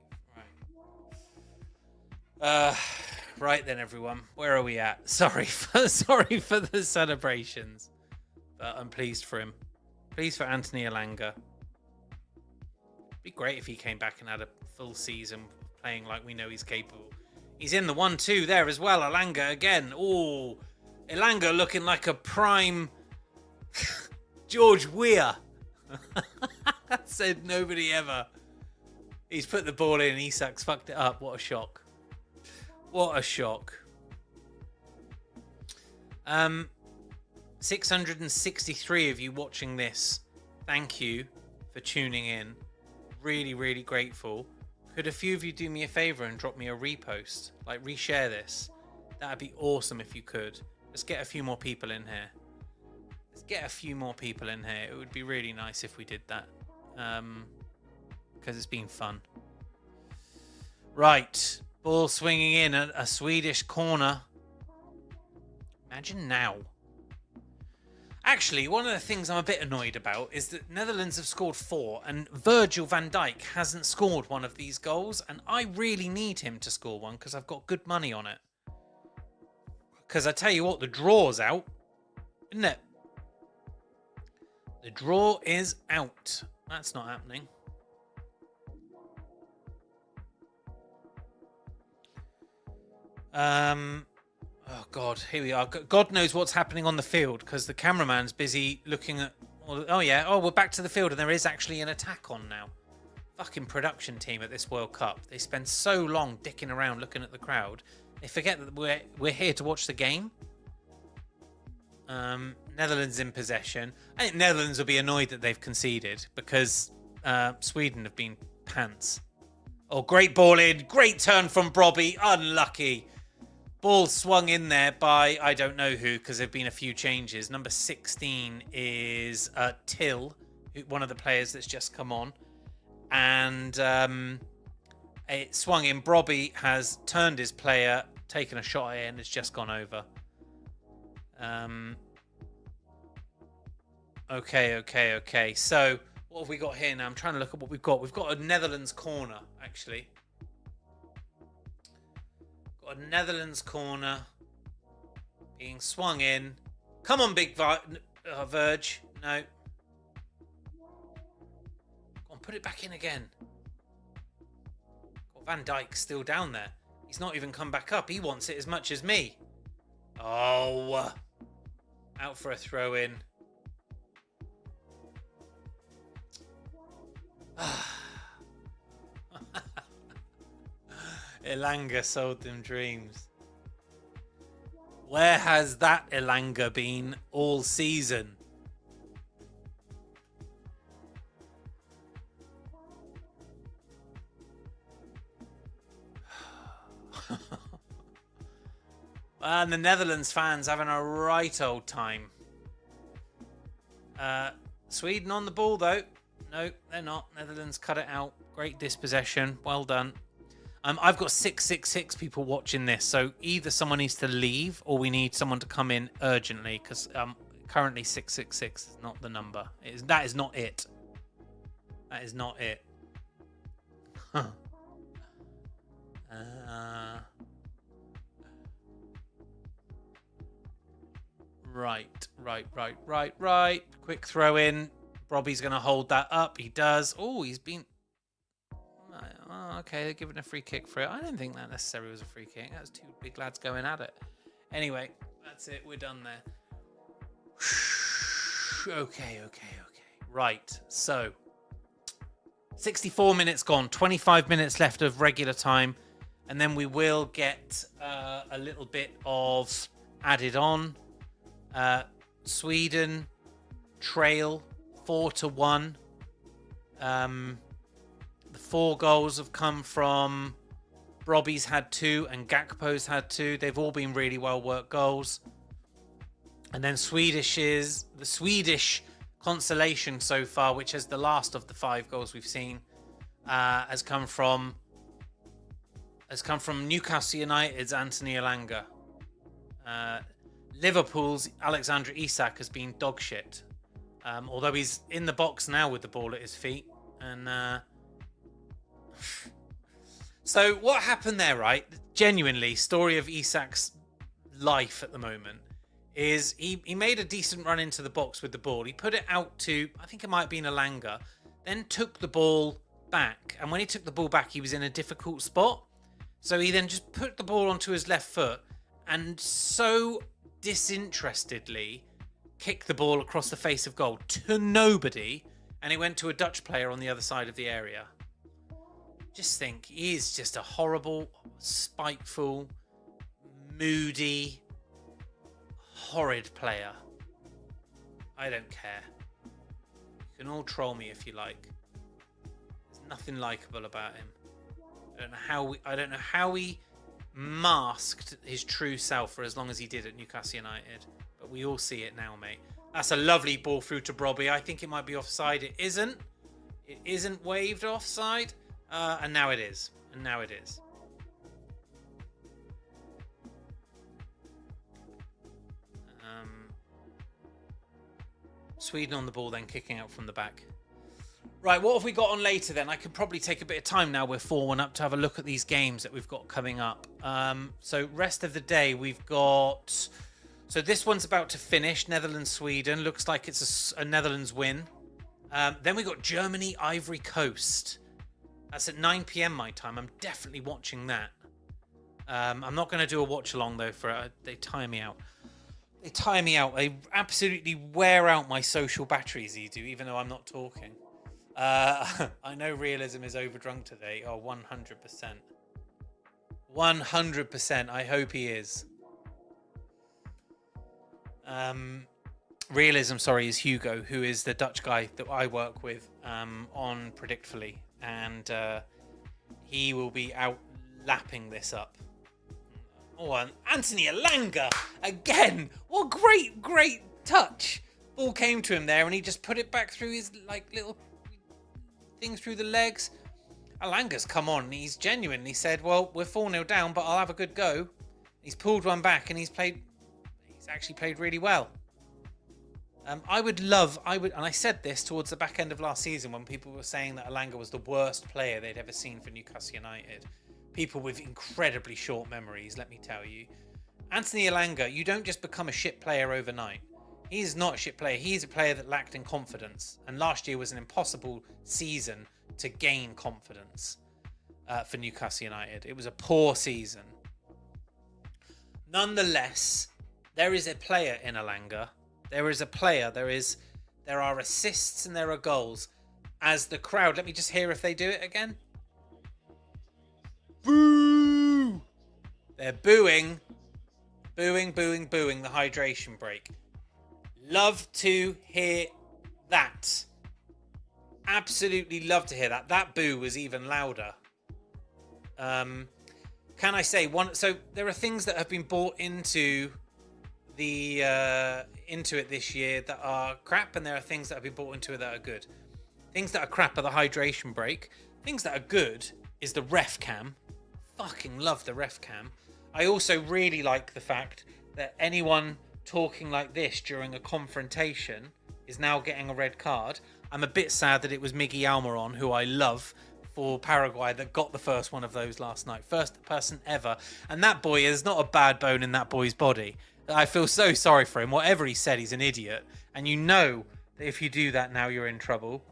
Right. Right then, everyone. Where are we at? Sorry for the celebrations, but I'm pleased for him. Pleased for Anthony Elanga. It'd be great if he came back and had a full season playing like we know he's capable. He's in the 1-2 there as well. Elanga again. Oh, Elanga looking like a prime George Weah. Said nobody ever. He's put the ball in. Isak's fucked it up. What a shock. What a shock. 663 of you watching this. Thank you for tuning in. Really, really grateful. Could a few of you do me a favor and drop me a repost? Like, reshare this. That'd be awesome if you could. Let's get a few more people in here. It would be really nice if we did that. Because it's been fun. Right. Ball swinging in at a Swedish corner. Imagine now. Actually, one of the things I'm a bit annoyed about is that Netherlands have scored 4 and Virgil van Dijk hasn't scored one of these goals. And I really need him to score one because I've got good money on it. Because I tell you what, the draw's out. Isn't it? The draw is out. That's not happening. Oh God, here we are. God knows what's happening on the field because the cameraman's busy looking at. Oh yeah. Oh, we're back to the field and there is actually an attack on now. Fucking production team at this World Cup. They spend so long dicking around looking at the crowd. They forget that we're here to watch the game. Netherlands in possession. I think Netherlands will be annoyed that they've conceded because Sweden have been pants. Oh, great ball in. Great turn from Brobby. Unlucky. Ball swung in there by I don't know who because there have been a few changes. Number 16 is Till, one of the players that's just come on. And it swung in. Brobby has turned his player, taken a shot at it, and it's just gone over. Okay. So, what have we got here now? I'm trying to look at what we've got. We've got a Netherlands corner, actually. Got Got a Netherlands corner being swung in. Come on, big Verge. No. Go on, put it back in again. Got Van Dijk still down there. He's not even come back up. He wants it as much as me. Oh. Out for a throw in. Elanga sold them dreams. Where has that Elanga been all season? And the Netherlands fans having a right old time. Sweden on the ball though. No, they're not. Netherlands cut it out. Great dispossession. Well done. I've got 666 people watching this, so either someone needs to leave or we need someone to come in urgently, because currently 666 is not the number. That is not it. That is not it. Right. Quick throw in. Robbie's going to hold that up. He does. Oh, he's been... Oh, okay, they're giving a free kick for it. I don't think that necessarily was a free kick. That was two big lads going at it. Anyway, that's it. We're done there. Okay. Right, so 64 minutes gone. 25 minutes left of regular time. And then we will get a little bit of added on. Sweden trail 4-1. The 4 goals have come from Robbie's had 2 and Gakpo's had 2. They've all been really well worked goals. And then the Swedish consolation so far, which is the last of the 5 goals we've seen, has come from Newcastle United's Anthony Elanga. Liverpool's Alexander Isak has been dog shit. Although he's in the box now with the ball at his feet. And so what happened there, right? Genuinely, story of Isak's life at the moment is he made a decent run into the box with the ball. He put it out to, I think it might have been Elanga, then took the ball back. And when he took the ball back, he was in a difficult spot. So he then just put the ball onto his left foot and so disinterestedly kicked the ball across the face of goal to nobody. And it went to a Dutch player on the other side of the area. Just think, he is just a horrible, spiteful, moody, horrid player. I don't care. You can all troll me if you like. There's nothing likable about him. I don't know how he masked his true self for as long as he did at Newcastle United. But we all see it now, mate. That's a lovely ball through to Robbie. I think it might be offside. It isn't. It isn't waved offside. And now it is. Sweden on the ball, then kicking out from the back. Right, what have we got on later then? I could probably take a bit of time now. We're 4-1 up to have a look at these games that we've got coming up. So rest of the day, we've got... So this one's about to finish. Netherlands-Sweden. Looks like it's a Netherlands win. Then we've got Germany-Ivory Coast. That's at 9 p.m. my time. I'm definitely watching that. I'm not going to do a watch-along, though. They tire me out. They absolutely wear out my social batteries, these do, even though I'm not talking. I know realism is overdrunk today. Oh, 100%. 100%. I hope he is. Realism, is Hugo, who is the Dutch guy that I work with on Predictfully. And he will be out lapping this up. Oh, and Anthony Elanga again. What great touch. Ball came to him there and he just put it back through his little thing through the legs. Elanga's come on and he's genuinely said, well, we're 4-0 down, but I'll have a good go. He's pulled one back and he's actually played really well. I would, and I said this towards the back end of last season when people were saying that Elanga was the worst player they'd ever seen for Newcastle United. people with incredibly short memories, let me tell you. Anthony Elanga, you don't just become a shit player overnight. He's not a shit player. He's a player that lacked in confidence. And last year was an impossible season to gain confidence for Newcastle United. It was a poor season. Nonetheless, there is a player in Elanga. There is a player. There are assists and there are goals. As the crowd, let me just hear if they do it again. Boo! They're booing. Booing, booing, booing the hydration break. Love to hear that. Absolutely love to hear that. That boo was even louder. Can I say one? So there are things that have been bought into into it this year that are crap, and there are things that have been bought into it that are good. Things that are crap are the hydration break. Things that are good is the ref cam. Fucking love the ref cam. I also really like the fact that anyone talking like this during a confrontation is now getting a red card. I'm a bit sad that it was Miggy Almiron, who I love, for Paraguay, that got the first one of those last night. First person ever. And that boy, is not a bad bone in that boy's body. I feel so sorry for him. Whatever he said, he's an idiot. And you know that if you do that now, you're in trouble.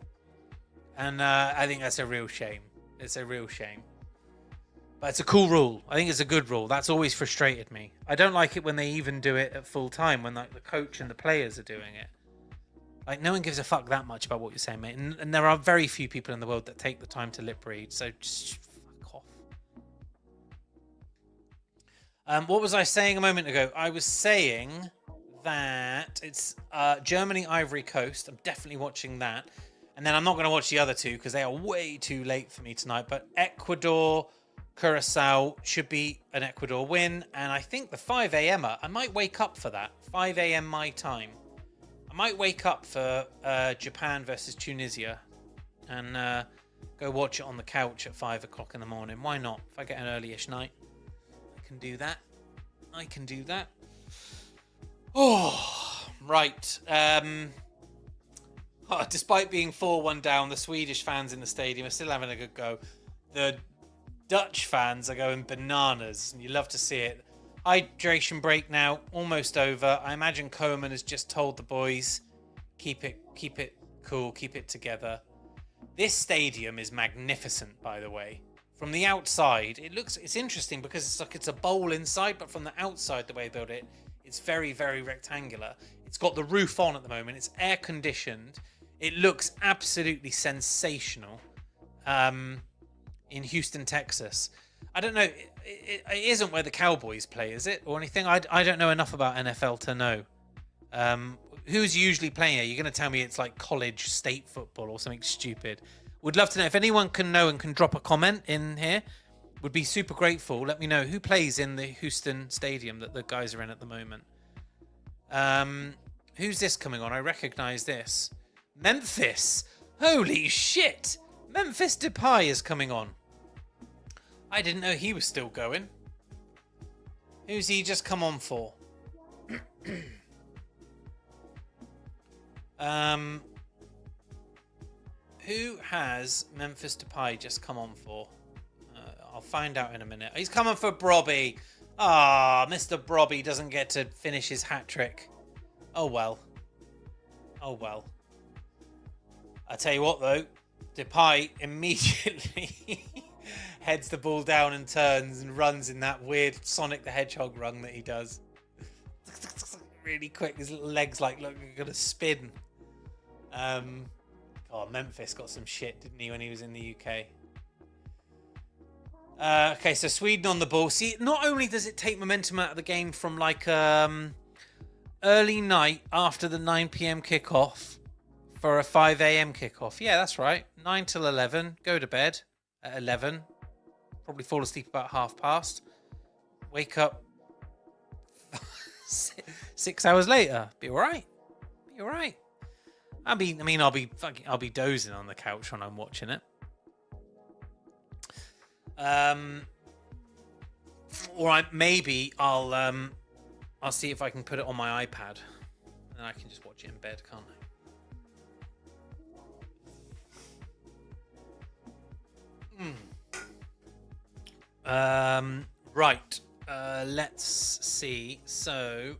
And I think that's a real shame. It's a real shame. But it's a cool rule. I think it's a good rule. That's always frustrated me. I don't like it when they even do it at full time, when like the coach and the players are doing it. Like, no one gives a fuck that much about what you're saying, mate. And there are very few people in the world that take the time to lip read. So just fuck off. What was I saying a moment ago? I was saying that it's Germany, Ivory Coast. I'm definitely watching that. And then I'm not going to watch the other two because they are way too late for me tonight. But Ecuador, Curacao should be an Ecuador win. And I think the 5 a.m.er, I might wake up for that. 5 a.m. my time. I might wake up for Japan versus Tunisia and go watch it on the couch at 5 o'clock in the morning. Why not? If I get an early-ish night, I can do that. I can do that. Oh, right. Despite being 4-1 down, the Swedish fans in the stadium are still having a good go. The Dutch fans are going bananas, and you love to see it. Hydration break now, almost over. I imagine Koeman has just told the boys, keep it cool, keep it together. This stadium is magnificent, by the way. From the outside, it's interesting because it's like it's a bowl inside, but from the outside, the way they built it, it's very, very rectangular. It's got the roof on at the moment. It's air conditioned. It looks absolutely sensational in Houston, Texas. I don't know. It isn't where the Cowboys play, is it? Or anything? I don't know enough about NFL to know. Who's usually playing here? You're going to tell me it's like college state football or something stupid. Would love to know. If anyone can know and can drop a comment in here, would be super grateful. Let me know who plays in the Houston stadium that the guys are in at the moment. Who's this coming on? I recognize this. Memphis. Holy shit. Memphis Depay is coming on. I didn't know he was still going. Who's he just come on for? Who has Memphis Depay just come on for? I'll find out in a minute. He's coming for Brobby. Ah, Mr. Brobby doesn't get to finish his hat trick. Oh well. Oh well. I tell you what though, Depay immediately heads the ball down and turns and runs in that weird Sonic the Hedgehog run that he does. Really quick, his little legs look gonna spin. Memphis got some shit, didn't he, when he was in the UK? Okay, so Sweden on the ball. See, not only does it take momentum out of the game from like early night after the 9 p.m. kickoff for a 5 a.m. kickoff. Yeah, that's right. 9 till 11. Go to bed at 11. Probably fall asleep about 1:30. Wake up 6 hours later. Be all right. Be all right. I'll be dozing on the couch when I'm watching it. Or maybe I'll see if I can put it on my iPad, and then I can just watch it in bed, can't I? Right. Let's see. So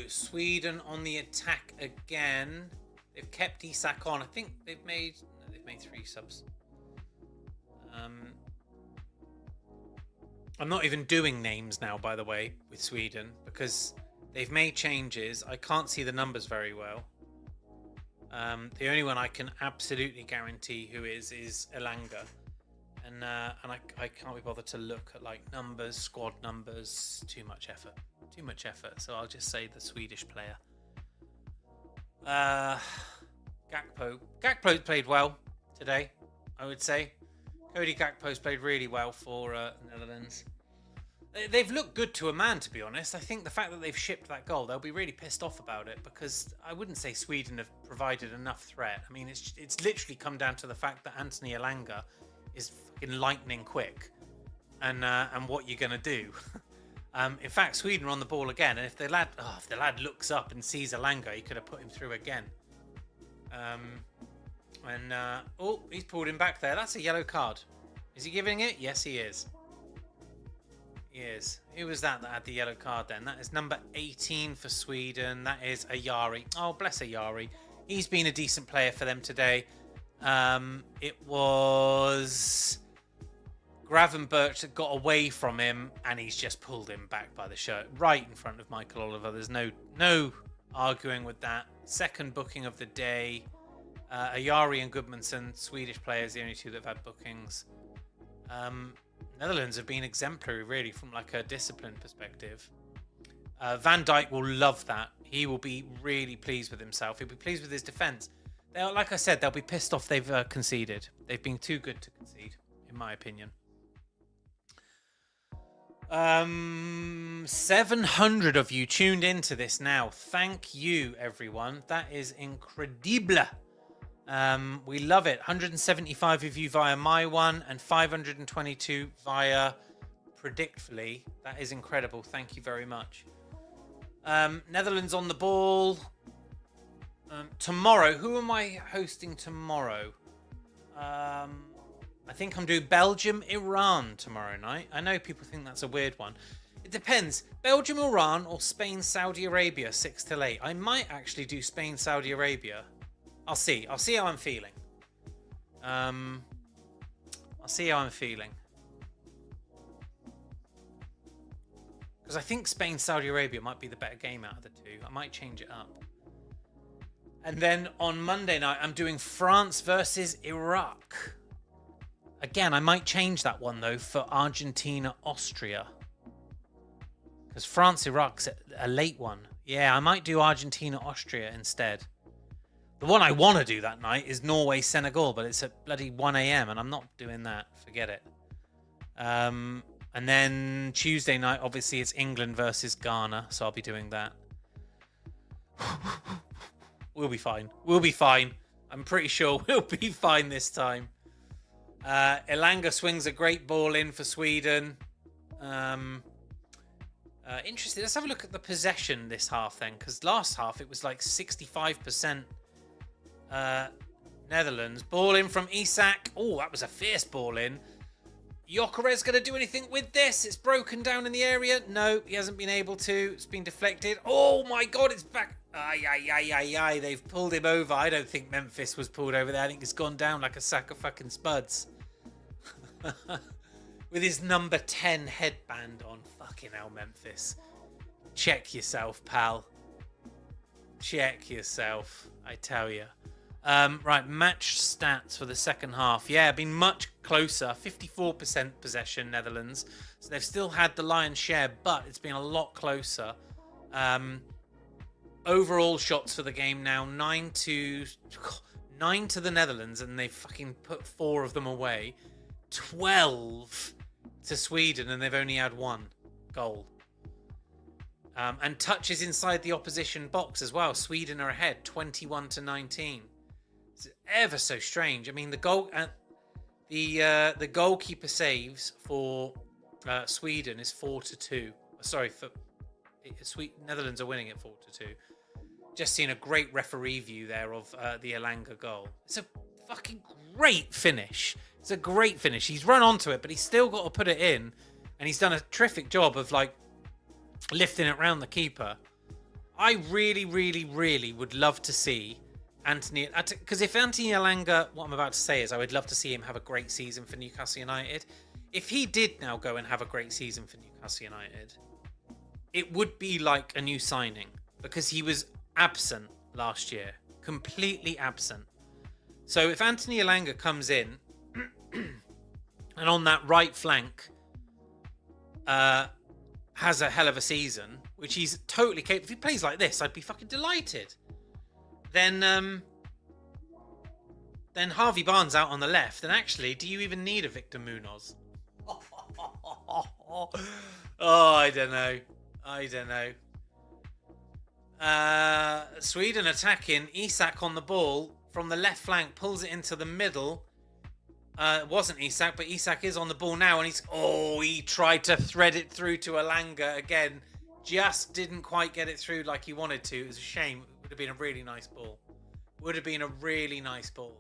Sweden on the attack again. They've kept Isak on. I think they've made 3 subs. I'm not even doing names now, by the way, with Sweden, because they've made changes. I can't see the numbers very well. The only one I can absolutely guarantee who is Elanga, and I can't be bothered to look at like numbers, squad numbers. Too much effort. So I'll just say the Swedish player. Gakpo played well today, I would say. Cody Gakpo's played really well for Netherlands. They've looked good to a man, to be honest. I think the fact that they've shipped that goal, they'll be really pissed off about it, because I wouldn't say Sweden have provided enough threat. I mean, it's literally come down to the fact that Anthony Elanga is fucking lightning quick, and what you're gonna do. In fact, Sweden are on the ball again, and if the lad looks up and sees Elanga, he could have put him through again. He's pulled him back there. That's a yellow card. Is he giving it? Yes, he is. He is. Who was that had the yellow card then? That is number 18 for Sweden. That is Ayari. Oh, bless Ayari. He's been a decent player for them today. It was Gravenberch that got away from him, and he's just pulled him back by the shirt right in front of Michael Oliver. There's no arguing with that. Second booking of the day. Ayari and Gudmundsson, Swedish players, the only two that have had bookings. Netherlands have been exemplary, really, from like a discipline perspective. Van Dijk will love that. He will be really pleased with himself. He'll be pleased with his defence. Like I said, they'll be pissed off they've conceded. They've been too good to concede, in my opinion. 700 of you tuned into this now. Thank you, everyone. That is incredible. We love it. 175 of you via my one and 522 via Predictfully. That is incredible. Thank you very much. Netherlands on the ball. Tomorrow, who am I hosting tomorrow? I think I'm doing Belgium, Iran tomorrow night. I know people think that's a weird one. It depends. Belgium, Iran, or Spain, Saudi Arabia, 6 till 8. I might actually do Spain, Saudi Arabia. I'll see how I'm feeling. I'll see how I'm feeling. Because I think Spain, Saudi Arabia might be the better game out of the two. I might change it up. And then on Monday night, I'm doing France versus Iraq. Again, I might change that one, though, for Argentina, Austria. Because France, Iraq's a late one. Yeah, I might do Argentina, Austria instead. The one I want to do that night is Norway, Senegal, but it's at bloody 1 a.m. and I'm not doing that. Forget it. And then Tuesday night, obviously, it's England versus Ghana, so I'll be doing that. We'll be fine. We'll be fine. I'm pretty sure we'll be fine this time. Elanga swings a great ball in for Sweden. Interesting. Let's have a look at the possession this half then, because last half it was like 65% Netherlands. Ball in from Isak. Oh, that was a fierce ball in. Gyökeres going to do anything with this? It's broken down in the area. No, he hasn't been able to. It's been deflected. Oh my God, it's back. Ay. They've pulled him over. I don't think Memphis was pulled over there. I think it's gone down like a sack of fucking spuds. With his number 10 headband on. Fucking hell, Memphis. Check yourself, pal. Check yourself, I tell you. Right, match stats for the second half. Yeah, been much closer. 54% possession, Netherlands. So they've still had the lion's share, but it's been a lot closer. Overall shots for the game now, 9 to the Netherlands, and they've fucking put 4 of them away. 12 to Sweden, and they've only had 1 goal. And touches inside the opposition box as well. Sweden are ahead, 21 to 19. It's ever so strange. I mean, the goalkeeper saves for Sweden is 4 to 2. Sorry, for Netherlands are winning at 4 to 2. Just seen a great referee view there of the Elanga goal. It's a fucking great finish. It's a great finish. He's run onto it, but he's still got to put it in. And he's done a terrific job of like lifting it around the keeper. I really, really, really would love to see Anthony, because if Anthony Elanga, what I'm about to say is I would love to see him have a great season for Newcastle United. If he did now go and have a great season for Newcastle United, it would be like a new signing, because he was absent last year, completely absent. So if Anthony Elanga comes in and on that right flank has a hell of a season, which he's totally capable. If he plays like this, I'd be fucking delighted. Then Harvey Barnes out on the left. And actually, do you even need a Victor Munoz? Oh, I don't know. Sweden attacking. Isak on the ball from the left flank, pulls it into the middle. It wasn't Isak, but Isak is on the ball now, and he tried to thread it through to Elanga again. Just didn't quite get it through like he wanted to. It was a shame. It would have been a really nice ball.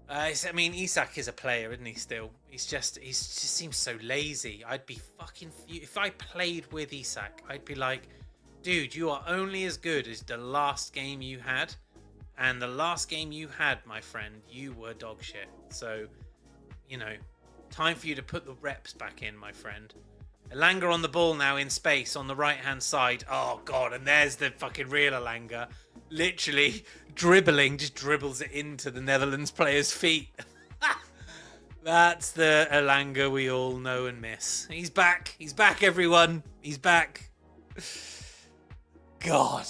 Isak is a player, isn't he? Still, he just seems so lazy. I'd be fucking if I played with Isak. I'd be like, dude, you are only as good as the last game you had, and the last game you had, my friend, you were dog shit. So, time for you to put the reps back in, my friend. Elanga on the ball now in space on the right-hand side. Oh, God, and there's the fucking real Elanga. Literally dribbling, just dribbles it into the Netherlands player's feet. That's the Elanga we all know and miss. He's back. He's back, everyone. He's back. God.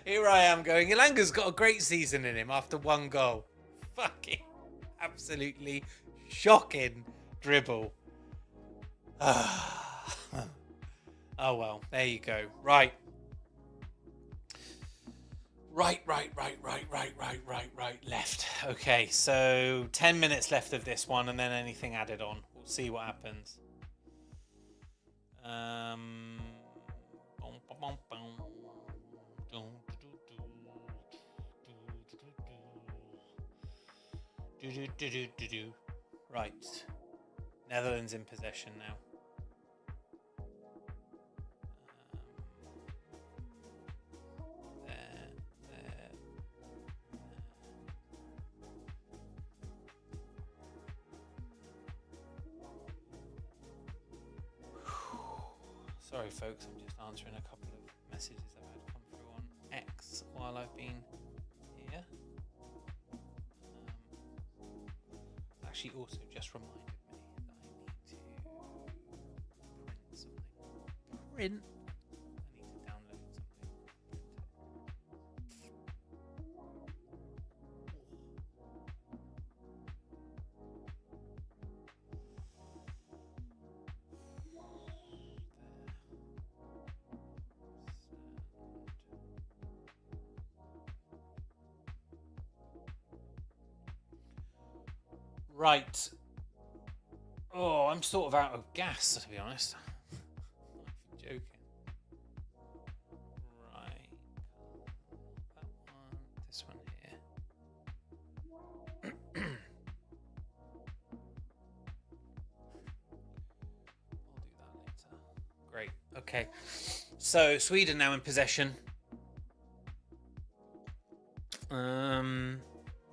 Here I am going, Elanga's got a great season in him after one goal. Fucking absolutely shocking dribble. Oh well, there you go. Right. Left. Okay, so 10 minutes left of this one, and then anything added on. We'll see what happens. Right. Netherlands in possession now. Sorry, folks, I'm just answering a couple of messages that have come through on X while I've been here. Actually, also just reminded me that I need to print something. I need to download something. Right. Oh, I'm sort of out of gas, to be honest. I'm joking. Right. That one. This one here. I'll do that later. Great. Okay. So, Sweden now in possession.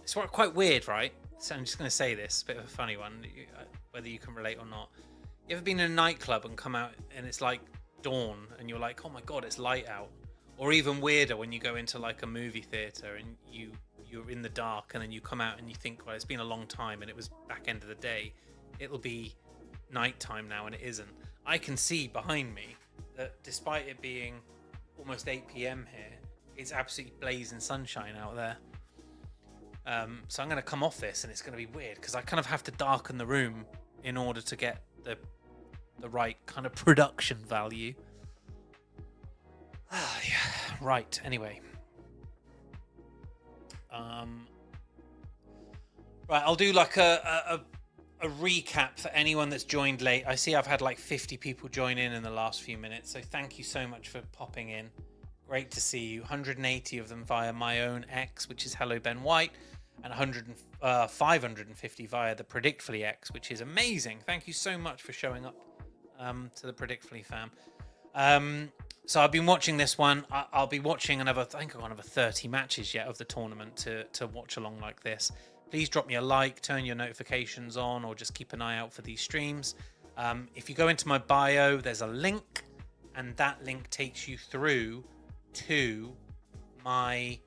It's quite weird, right? So I'm just going to say this, a bit of a funny one, whether you can relate or not. You ever been in a nightclub and come out and it's like dawn and you're like, oh my God, it's light out? Or even weirder when you go into like a movie theatre and you're in the dark and then you come out and you think, well, it's been a long time and it was back end of the day. It'll be nighttime now and it isn't. I can see behind me that despite it being almost 8 p.m. here, it's absolutely blazing sunshine out there. So I'm going to come off this and it's going to be weird because I kind of have to darken the room in order to get the right kind of production value. Yeah. Right, anyway. Right, I'll do like a a recap for anyone that's joined late. I see I've had like 50 people join in the last few minutes, so thank you so much for popping in. Great to see you. 180 of them via my own X, which is Hello Ben White, and 550 via the Predictfully X, which is amazing. Thank you so much for showing up to the Predictfully fam. So I've been watching this one. I'll be watching another, I think I've got another 30 matches yet of the tournament to watch along like this. Please drop me a like, turn your notifications on, or just keep an eye out for these streams. If you go into my bio, there's a link, and that link takes you through to my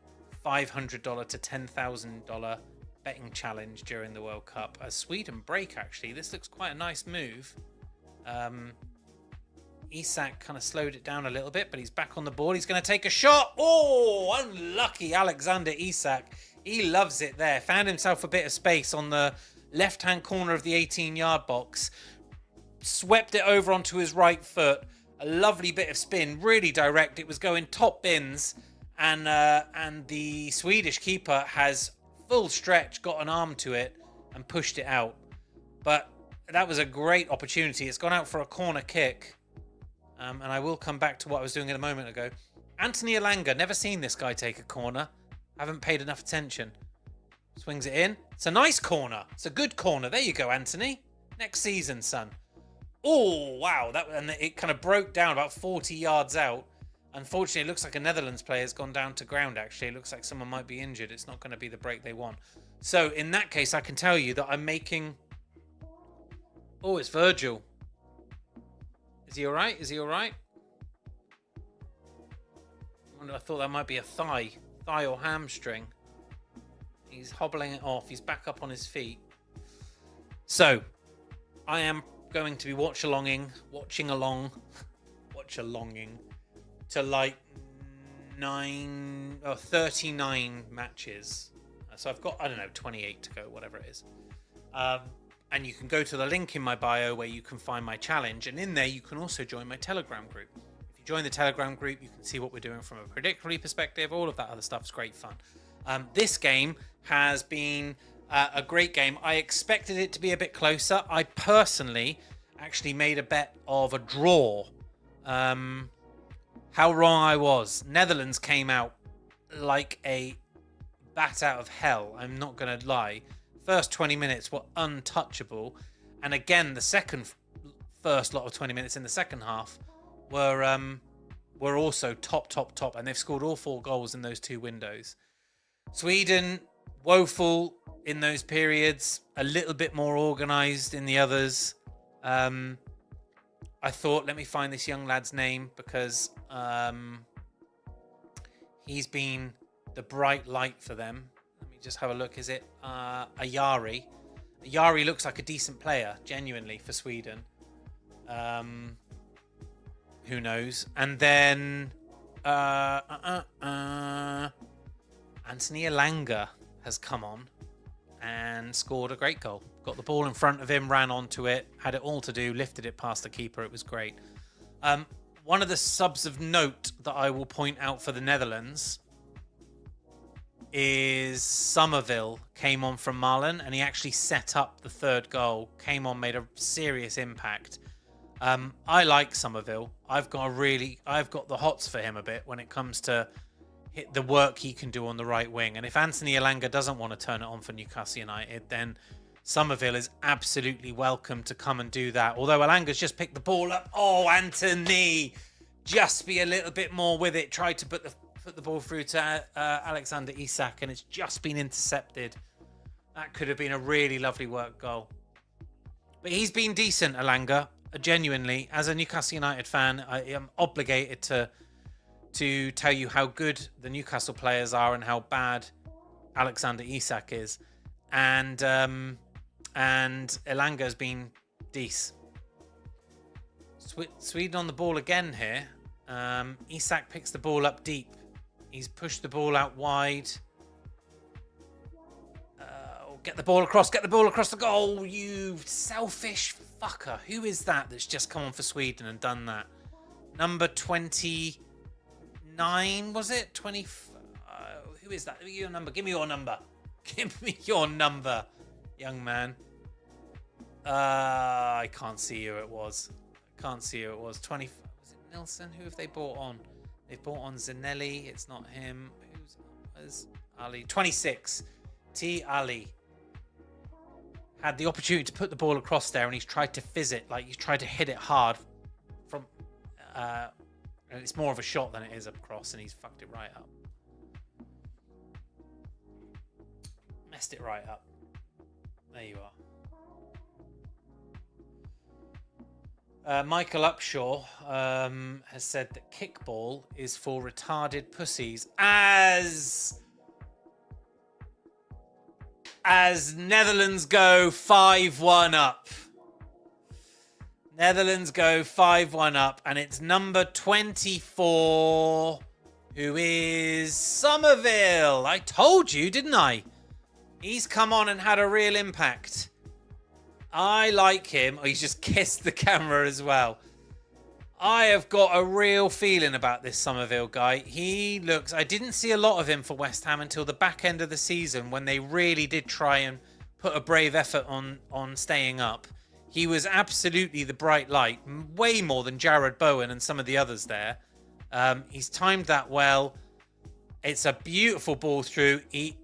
$500 to $10,000 betting challenge during the World Cup. As Sweden break, actually, this looks quite a nice move. Isak kind of slowed it down a little bit, but he's back on the board. He's going to take a shot. Oh, unlucky Alexander Isak. He loves it there. Found himself a bit of space on the left-hand corner of the 18-yard box. Swept it over onto his right foot. A lovely bit of spin, really direct. It was going top bins, and the Swedish keeper has full stretch, got an arm to it, and pushed it out. But that was a great opportunity. It's gone out for a corner kick. And I will come back to what I was doing a moment ago. Anthony Elanga, never seen this guy take a corner. Haven't paid enough attention. Swings it in. It's a nice corner. It's a good corner. There you go, Anthony. Next season, son. Oh, wow. And it kind of broke down about 40 yards out. Unfortunately, it looks like a Netherlands player has gone down to ground, actually. It looks like someone might be injured. It's not going to be the break they want. So, in that case, I can tell you that I'm making... Oh, it's Virgil. Is he all right? Is he all right? I thought that might be a thigh or hamstring. He's hobbling it off. He's back up on his feet. So, I am going to be watching along to like 39 matches. So I've got, I don't know, 28 to go, whatever it is. And you can go to the link in my bio where you can find my challenge. And in there, you can also join my Telegram group. If you join the Telegram group, you can see what we're doing from a Predictfully perspective. All of that other stuff is great fun. This game has been a great game. I expected it to be a bit closer. I personally actually made a bet of a draw. How wrong I was. Netherlands came out like a bat out of hell. I'm not going to lie. First 20 minutes were untouchable. And again, the first lot of 20 minutes in the second half were also top. And they've scored all 4 goals in those 2 windows. Sweden, woeful in those periods. A little bit more organised in the others. I thought, let me find this young lad's name because he's been the bright light for them. Let me just have a look. Is it Ayari? Ayari looks like a decent player, genuinely, for Sweden. Who knows? And then Anthony Elanga has come on and scored a great goal. Got the ball in front of him, ran onto it, had it all to do, lifted it past the keeper. It was great. One of the subs of note that I will point out for the Netherlands is Somerville came on from Marlon, and he actually set up the 3rd goal. Came on, made a serious impact. I like Somerville. I've got the hots for him a bit when it comes to hit the work he can do on the right wing. And if Anthony Elanga doesn't want to turn it on for Newcastle United, then Somerville is absolutely welcome to come and do that. Although Elanga's just picked the ball up. Oh, Anthony! Just be a little bit more with it. Tried to put the ball through to Alexander Isak, and it's just been intercepted. That could have been a really lovely work goal. But he's been decent, Elanga. Genuinely, as a Newcastle United fan, I am obligated to tell you how good the Newcastle players are and how bad Alexander Isak is. And Elanga has been decent. Sweden on the ball again here. Isak picks the ball up deep. He's pushed the ball out wide. Get the ball across the goal, you selfish fucker. Who is that that's just come on for Sweden and done that? Number 29, was it? 20. Who is that? Your number. Give me your number. Give me your number, young man. I can't see who it was. Can't see who it was. 20. Was it Nilsson? Who have they bought on? They've bought on Zanelli. It's not him. Who's Ali? 26. T. Ali had the opportunity to put the ball across there, and he's tried to fizz it. Like, he's tried to hit it hard from, and it's more of a shot than it is up cross, and he's fucked it right up. Messed it right up. There you are. Michael Upshaw has said that kickball is for retarded pussies as Netherlands go 5-1 up. Netherlands go 5-1 up, and it's number 24, who is Somerville. I told you, didn't I? He's come on and had a real impact. I like him. Oh, he's just kissed the camera as well. I have got a real feeling about this Somerville guy. He looks... I didn't see a lot of him for West Ham until the back end of the season when they really did try and put a brave effort on staying up. He was absolutely the bright light, way more than Jared Bowen and some of the others there. He's timed that well. It's a beautiful ball through. He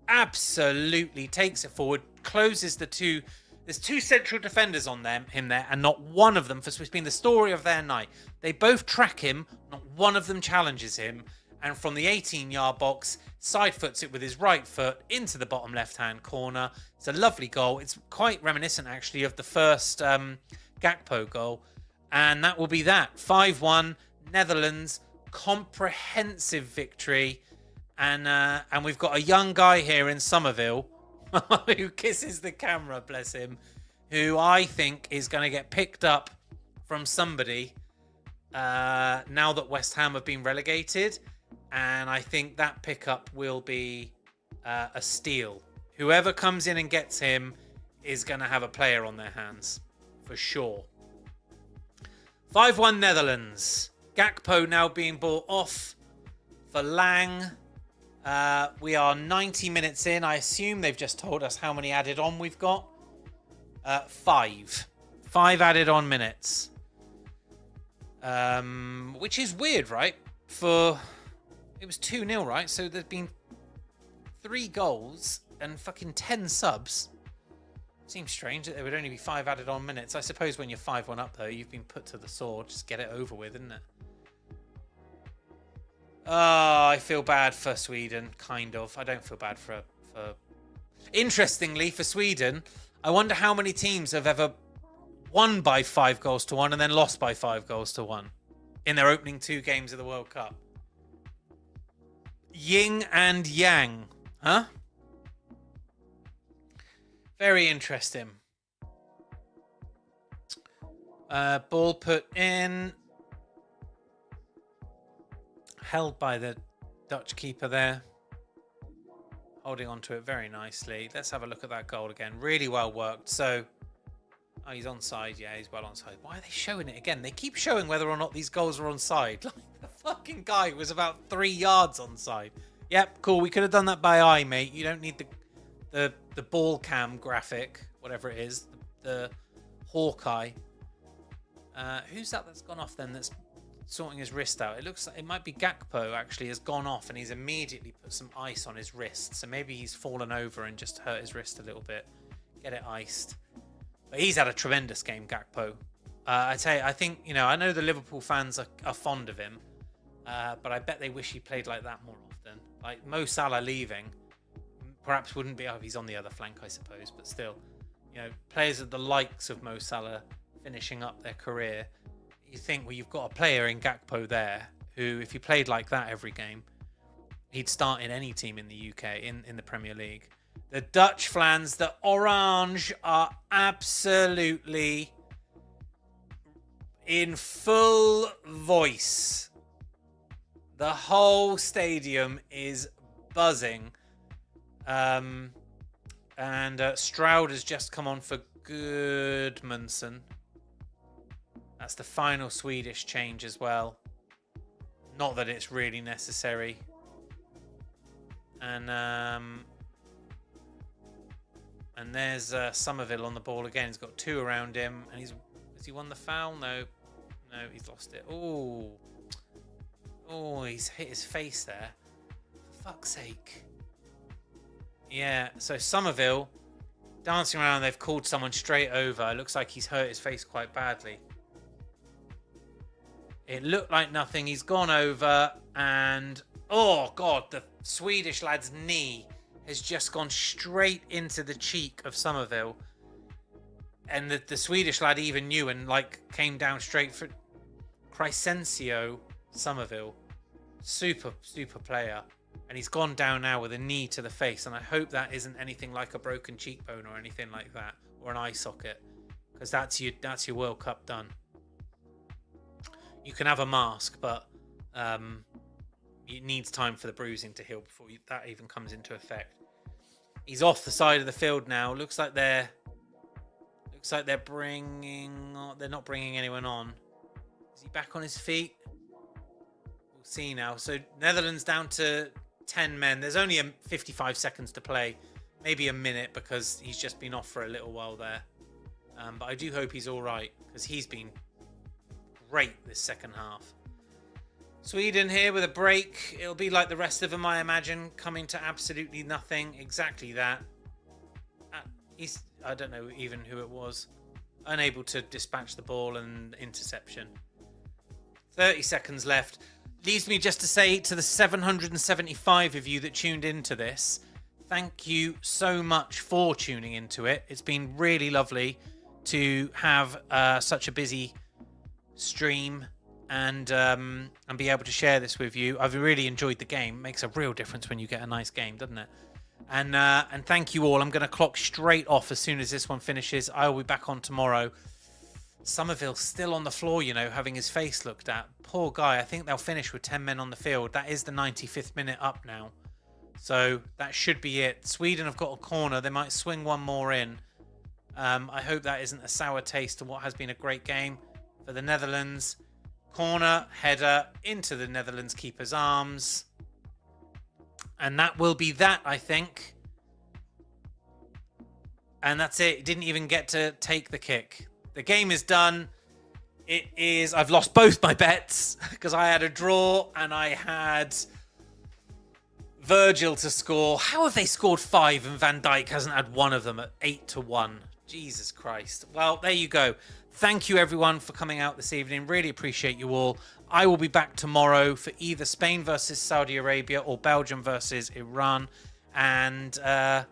absolutely takes it forward, closes the two. There's two central defenders on him there, and not one of them, for it's been the story of their night. They both track him, not one of them challenges him, and from the 18-yard box, side foots it with his right foot into the bottom left-hand corner. It's a lovely goal. It's quite reminiscent, actually, of the first Gakpo goal, and that will be that. 5-1, Netherlands, comprehensive victory, and we've got a young guy here in Somerville who kisses the camera, bless him, who I think is going to get picked up from somebody now that West Ham have been relegated. And I think that pickup will be a steal. Whoever comes in and gets him is going to have a player on their hands, for sure. 5-1 Netherlands. Gakpo now being bought off for Lang. We are 90 minutes in. I assume they've just told us how many added on we've got. 5. 5 added on minutes. Which is weird, right? It was 2-0, right? So there's been 3 goals and fucking 10 subs. Seems strange that there would only be 5 added on minutes. I suppose when you're 5-1 up, though, you've been put to the sword. Just get it over with, isn't it? Oh, I feel bad for Sweden, kind of. I don't feel bad for... Interestingly, for Sweden, I wonder how many teams have ever won by 5-1 and then lost by 5-1 in their opening 2 games of the World Cup. Yin and Yang, huh? Very interesting. Ball put in. Held by the Dutch keeper there. Holding on to it very nicely. Let's have a look at that goal again. Really well worked. So, oh, he's onside. Yeah, he's well onside. Why are they showing it again? They keep showing whether or not these goals are onside. Like, the fucking guy was about 3 yards onside. Yep, cool. We could have done that by eye, mate. You don't need the ball cam graphic, whatever it is. The Hawkeye. Who's that's gone off then? That's sorting his wrist out. It looks like it might be Gakpo actually has gone off and he's immediately put some ice on his wrist. So maybe he's fallen over and just hurt his wrist a little bit. Get it iced. But he's had a tremendous game, Gakpo. I tell you, I think, you know, I know the Liverpool fans are fond of him. But I bet they wish he played like that more often. Like Mo Salah leaving, perhaps wouldn't be, oh, he's on the other flank, I suppose. But still, you know, players of the likes of Mo Salah finishing up their career, you think, well, you've got a player in Gakpo there who, if he played like that every game, he'd start in any team in the UK, in the Premier League. The Dutch fans, the Orange, are absolutely in full voice. The whole stadium is buzzing. And Stroud has just come on for Goodmanson. That's the final Swedish change as well. Not that it's really necessary. And And there's Somerville on the ball again. He's got 2 around him. And has he won the foul? No. No, he's lost it. Oh. Oh, he's hit his face there. For fuck's sake. Yeah, so Somerville dancing around. They've called someone straight over. It looks like he's hurt his face quite badly. It looked like nothing. He's gone over and... Oh, God, the Swedish lad's knee has just gone straight into the cheek of Somerville. And the Swedish lad even knew and, like, came down straight for... Crescencio Somerville. Super, super player. And he's gone down now with a knee to the face. And I hope that isn't anything like a broken cheekbone or anything like that. Or an eye socket. Because that's your World Cup done. You can have a mask, but it needs time for the bruising to heal before that even comes into effect. He's off the side of the field now. Looks like they're bringing... They're not bringing anyone on. Is he back on his feet? We'll see now. So Netherlands down to 10 men. There's only 55 seconds to play. Maybe a minute because he's just been off for a little while there. But I do hope he's all right because he's been great this second half. Sweden here with a break. It'll be like the rest of them, I imagine, coming to absolutely nothing. Exactly that. I don't know even who it was. Unable to dispatch the ball and interception. 30 seconds left. Leaves me just to say to the 775 of you that tuned into this, thank you so much for tuning into it. It's been really lovely to have such a busy stream and be able to share this with you. I've really enjoyed the game. It makes a real difference when you get a nice game, doesn't it? And thank you all. I'm going to clock straight off as soon as this one finishes. I will be back on tomorrow. Somerville's still on the floor, you know, having his face looked at. Poor guy. I think they'll finish with 10 men on the field. That is the 95th minute up now. So that should be it. Sweden have got a corner. They might swing one more in. I hope that isn't a sour taste to what has been a great game for the Netherlands. Corner, header into the Netherlands keeper's arms. And that will be that, I think. And that's it. It didn't even get to take the kick. The game is done. It is... I've lost both my bets because I had a draw and I had Virgil to score. How have they scored 5 and Van Dijk hasn't had one of them at 8-1? Jesus Christ. Well, there you go. Thank you, everyone, for coming out this evening. Really appreciate you all. I will be back tomorrow for either Spain versus Saudi Arabia or Belgium versus Iran. And have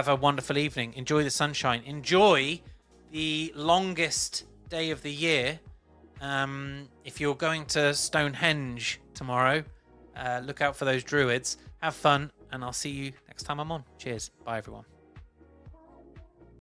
a wonderful evening. Enjoy the sunshine. Enjoy the longest day of the year. If you're going to Stonehenge tomorrow, look out for those druids. Have fun, and I'll see you next time I'm on. Cheers. Bye, everyone.